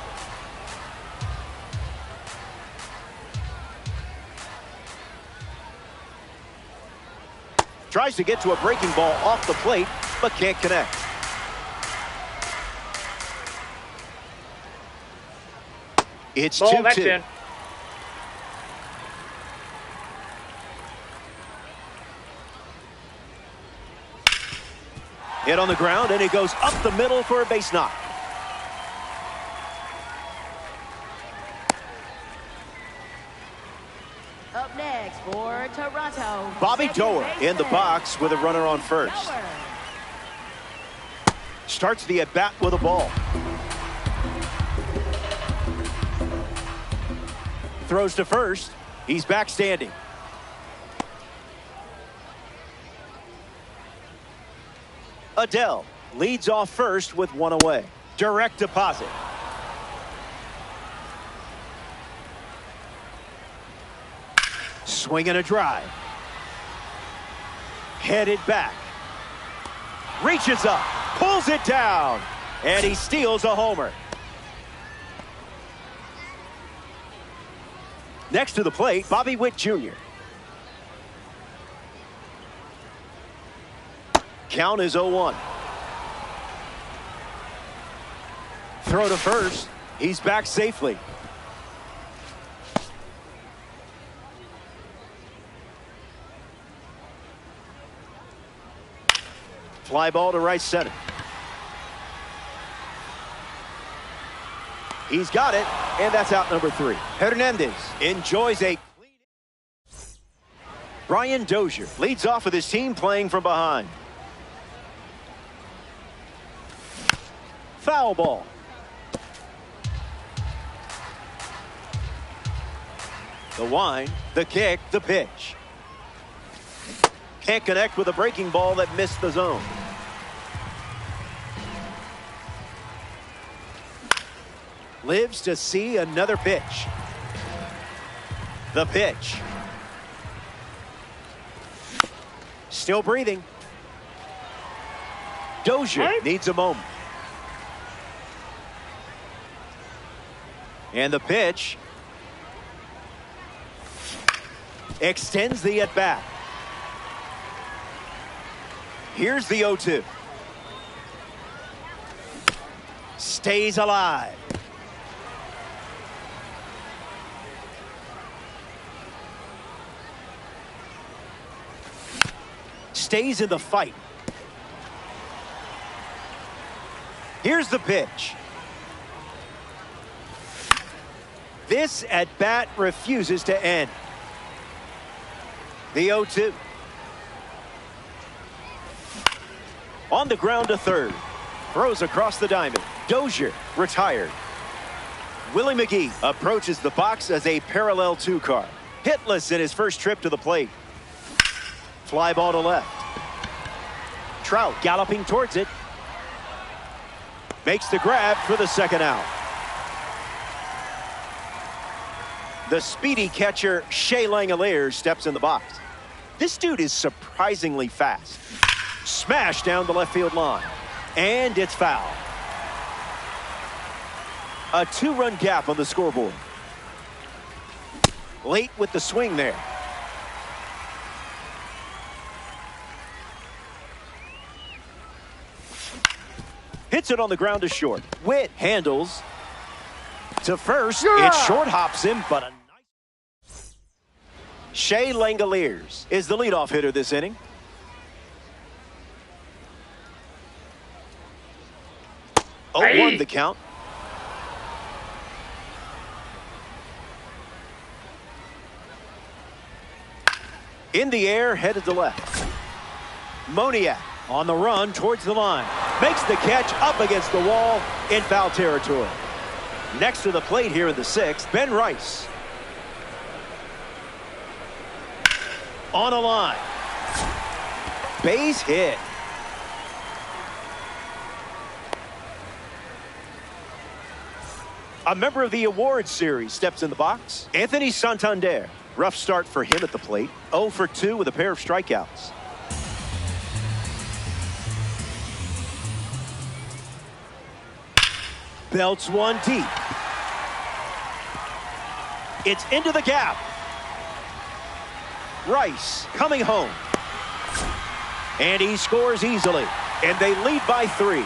Tries to get to a breaking ball off the plate, but can't connect. It's 2-2. Hit on the ground, and it goes up the middle for a base knock. Up next for Toronto, Bobby Doerr in the box with a runner on first. Starts the at-bat with a ball. Throws to first. He's back standing. Adele leads off first with one away. Direct deposit. Swing and a drive. Headed back. Reaches up. Pulls it down. And he steals a homer. Next to the plate, Bobby Witt Jr. Count is 0-1. Throw to first. He's back safely. Fly ball to right center. He's got it, and that's out number 3. Hernandez enjoys a clean. Brian Dozier leads off with his team playing from behind. Foul ball. The wind, the kick, the pitch. Can't connect with a breaking ball that missed the zone. lives to see another pitch. The pitch. Still breathing. Dozier needs a moment. And the pitch extends the at-bat. Here's the 0-2. Stays alive. Stays in the fight. Here's the pitch. This at-bat refuses to end. The 0-2. On the ground to third. Throws across the diamond. Dozier retired. Willie McGee approaches the box as a parallel 2 car. Hitless in his first trip to the plate. Fly ball to left. Trout galloping towards it. Makes the grab for the second out. The speedy catcher, Shea Langeliers, steps in the box. This dude is surprisingly fast. Smash down the left field line. And it's foul. A 2-run gap on the scoreboard. Late with the swing there. Hits it on the ground to short. Witt handles to first. It short hops him, but a nice. Shea Langeliers is the leadoff hitter this inning. Hey. 0-1 the count. In the air, headed to left. Moniak on the run towards the line. Makes the catch up against the wall in foul territory. Next to the plate here in the 6th, Ben Rice. On a line. Base hit. A member of the awards series steps in the box. Anthony Santander. Rough start for him at the plate. 0 for 2 with a pair of strikeouts. Belts one deep. It's into the gap. Rice coming home. And he scores easily. And they lead by 3.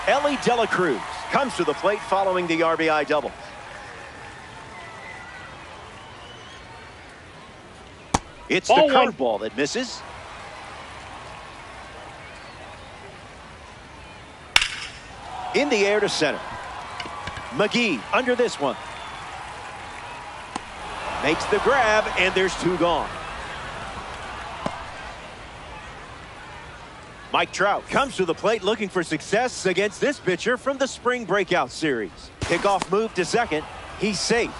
Elly De La Cruz comes to the plate following the RBI double. It's the curveball that misses. In the air to center. McGee under this one. Makes the grab, and there's 2 gone. Mike Trout comes to the plate looking for success against this pitcher from the spring breakout series. Kickoff move to second. He's safe.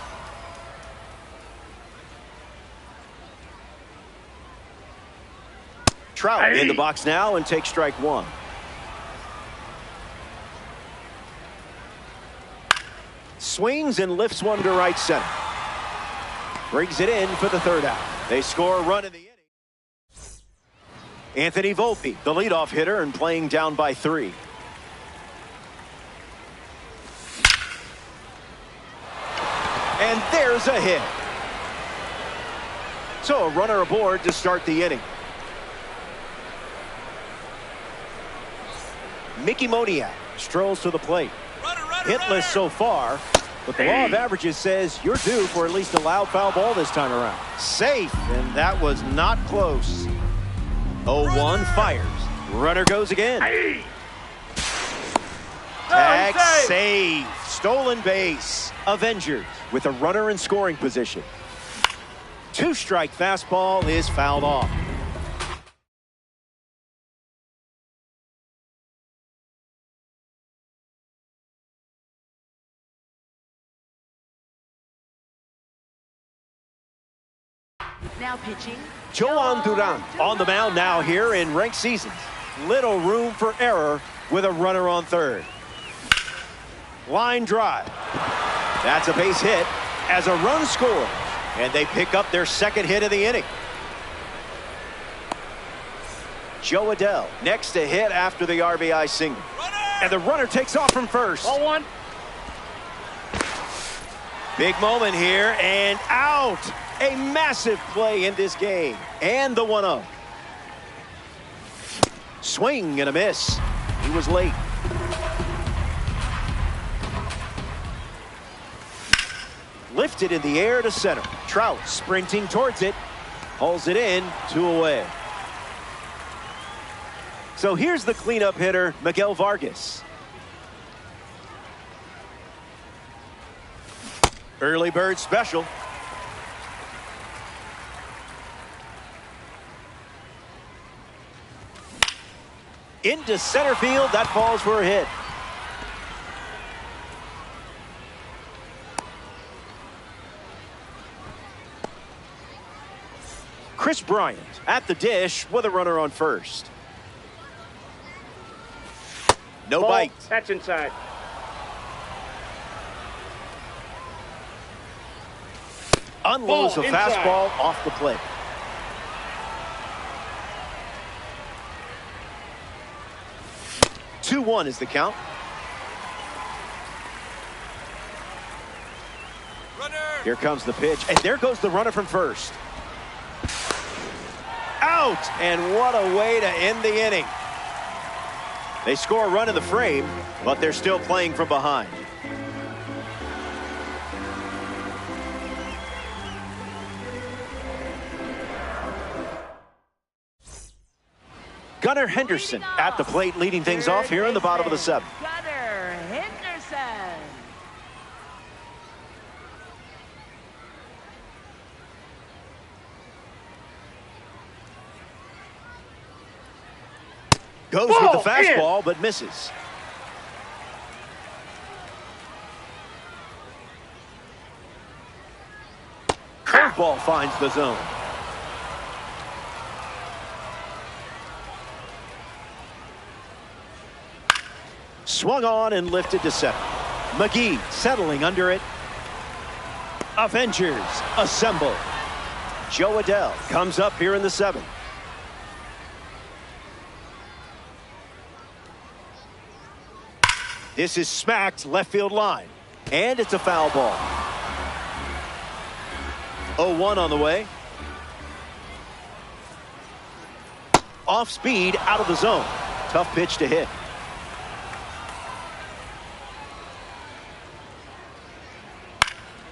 Trout in the box now and takes strike 1. Swings and lifts one to right center. Brings it in for the 3rd out. They score a run in the inning. Anthony Volpe, the leadoff hitter, and playing down by 3. And there's a hit. So a runner aboard to start the inning. Mickey Moniak strolls to the plate. Hitless so far, but the law of averages says you're due for at least a loud foul ball this time around. Safe, and that was not close. 0-1 fires. Runner goes again. Tag save. Stolen base. Avengers with a runner in scoring position. 2-strike fastball is fouled off. Now pitching. Jhoan Duran on the mound now here in ranked seasons. Little room for error with a runner on third. Line drive. That's a base hit as a run scores. And they pick up their second hit of the inning. Jo Adell next to hit after the RBI single. And the runner takes off from first. Ball one. Big moment here and out. A massive play in this game. And the 1-0. Swing and a miss. He was late. Lifted in the air to center. Trout sprinting towards it. Pulls it in, 2 away. So here's the cleanup hitter, Miguel Vargas. Early bird special. Into center field, that falls for a hit. Kris Bryant at the dish with a runner on first. No Ball. bite. That's inside. Unloads Ball a inside. fastball off the plate. Two 2-1 is the count. Runner. Here comes the pitch, and there goes the runner from first. Out! And what a way to end the inning. They score a run in the frame, but they're still playing from behind. Gunnar Henderson at the plate, leading things off here in the bottom of the seventh. Gunnar Henderson. Goes Ball with the fastball, but misses. Curveball finds the zone. Swung on and lifted to center. McGee settling under it. Avengers assemble. Jo Adell comes up here in the seventh. This is smacked left field line. And it's a foul ball. 0-1 on the way. Off speed, out of the zone. Tough pitch to hit.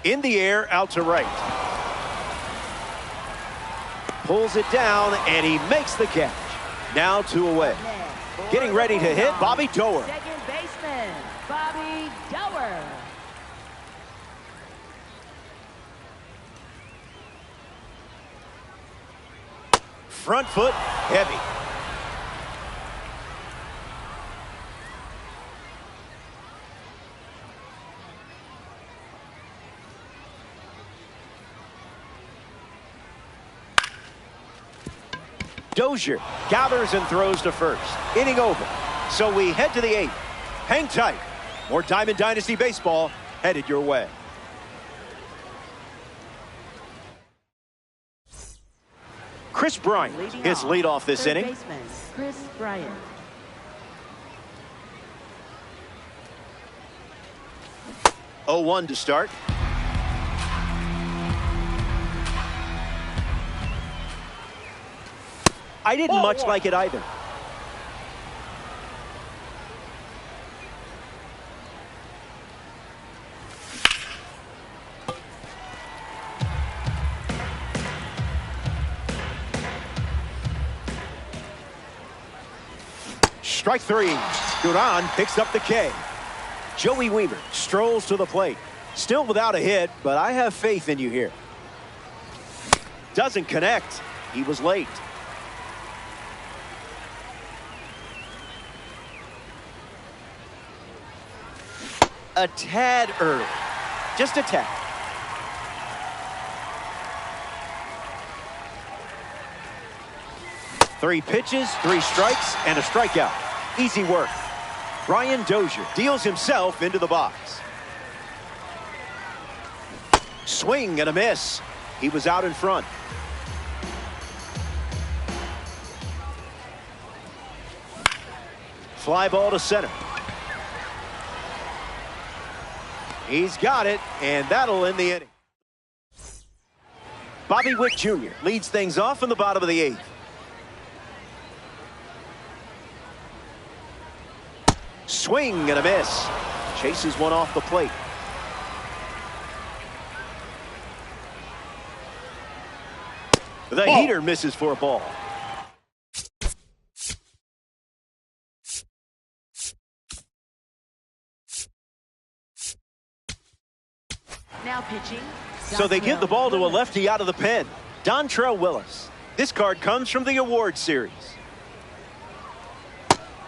In the air, out to right. Pulls it down, and he makes the catch. Now 2 away. Getting ready to hit, Bobby Doerr. Second baseman, Bobby Doerr. Front foot, heavy. Dozier gathers and throws to first. Inning over. So we head to the 8th. Hang tight. More Diamond Dynasty baseball headed your way. Kris Bryant hits leadoff this Third inning. baseman, Kris Bryant. Oh, 0-1 to start. I didn't Ball much one. like it either. Strike 3. Duran picks up the K. Joey Wiemer strolls to the plate. Still without a hit, but I have faith in you here. Doesn't connect. He was late. A tad early. Just a tad. Three pitches, 3 strikes, and a strikeout. Easy work. Brian Dozier deals himself into the box. Swing and a miss. He was out in front. Fly ball to center. He's got it, and that'll end the inning. Bobby Witt Jr. leads things off in the bottom of the 8th. Swing and a miss. Chases one off the plate. The heater misses for a ball. Now pitching. So they give the ball to a lefty out of the pen, Dontrelle Willis. This card comes from the award series.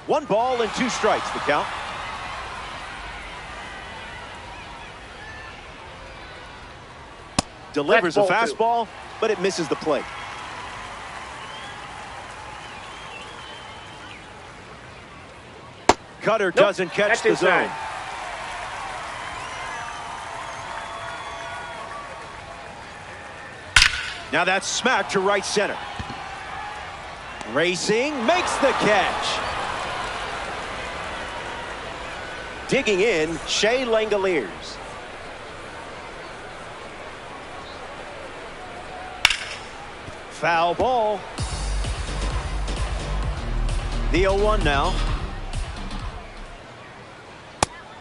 1 ball and 2 strikes, the count. Delivers a fastball, but it misses the plate. Cutter doesn't catch the zone. Now that's smacked to right center. Racing, makes the catch. Digging in, Shea Langoliers. Foul ball. The 0-1 now.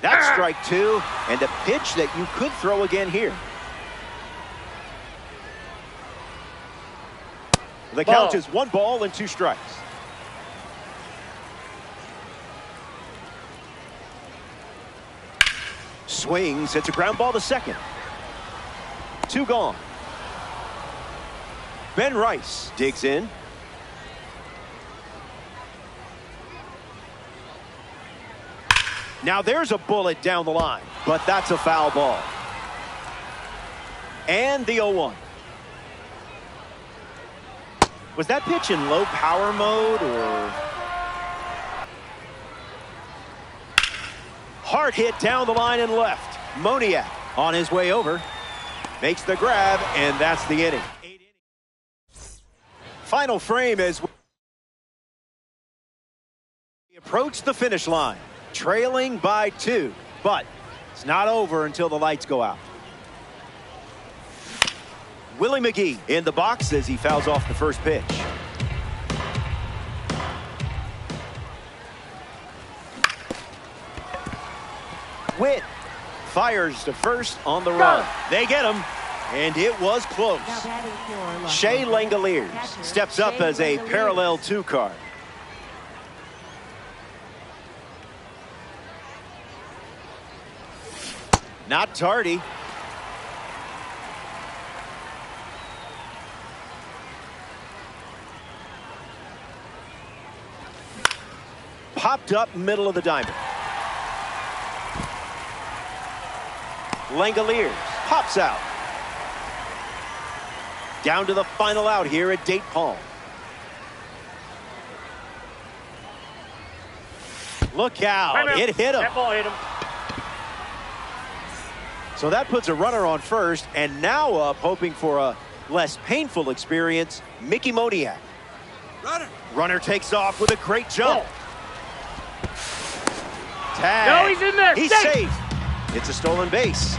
That's strike 2, and a pitch that you could throw again here. The count is 1 ball and 2 strikes. Swings, hits a ground ball to second. 2 gone. Ben Rice digs in. Now there's a bullet down the line, but that's a foul ball. And the 0-1. Was that pitch in low power mode or? Hard hit down the line and left. Moniak on his way over. Makes the grab, and that's the inning. Final frame as we approach the finish line. Trailing by 2, but it's not over until the lights go out. Willie McGee in the box as he fouls off the first pitch. Witt fires to first on the run. They get him, and it was close. Shea Langoliers steps up as a parallel 2 card. Not tardy. Popped up middle of the diamond. Langoliers pops out. Down to the final out here at Date Palm. Look out. It hit him. That ball hit him. So that puts a runner on first, and now up hoping for a less painful experience, Mickey Moniak. Runner takes off with a great jump. Tag. No, he's in there. He's safe. It's a stolen base.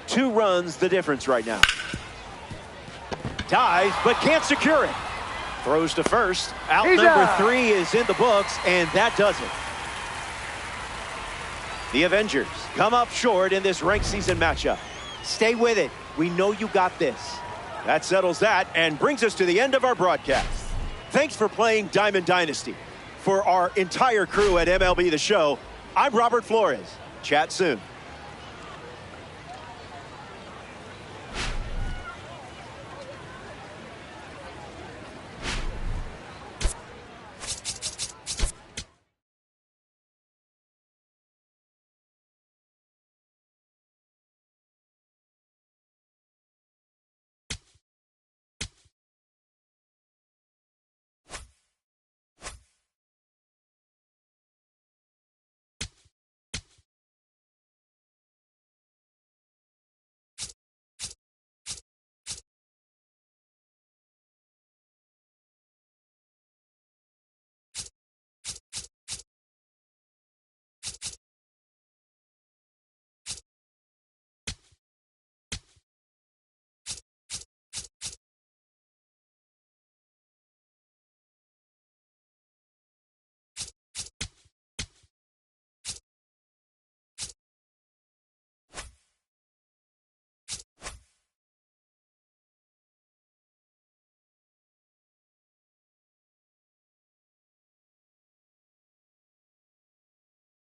Two runs the difference right now. Dives, but can't secure it. Throws to first. Out number 3 is in the books, and that does it. The Avengers come up short in this ranked season matchup. Stay with it. We know you got this. That settles that and brings us to the end of our broadcast. Thanks for playing Diamond Dynasty. For our entire crew at MLB The Show, I'm Robert Flores. Chat soon.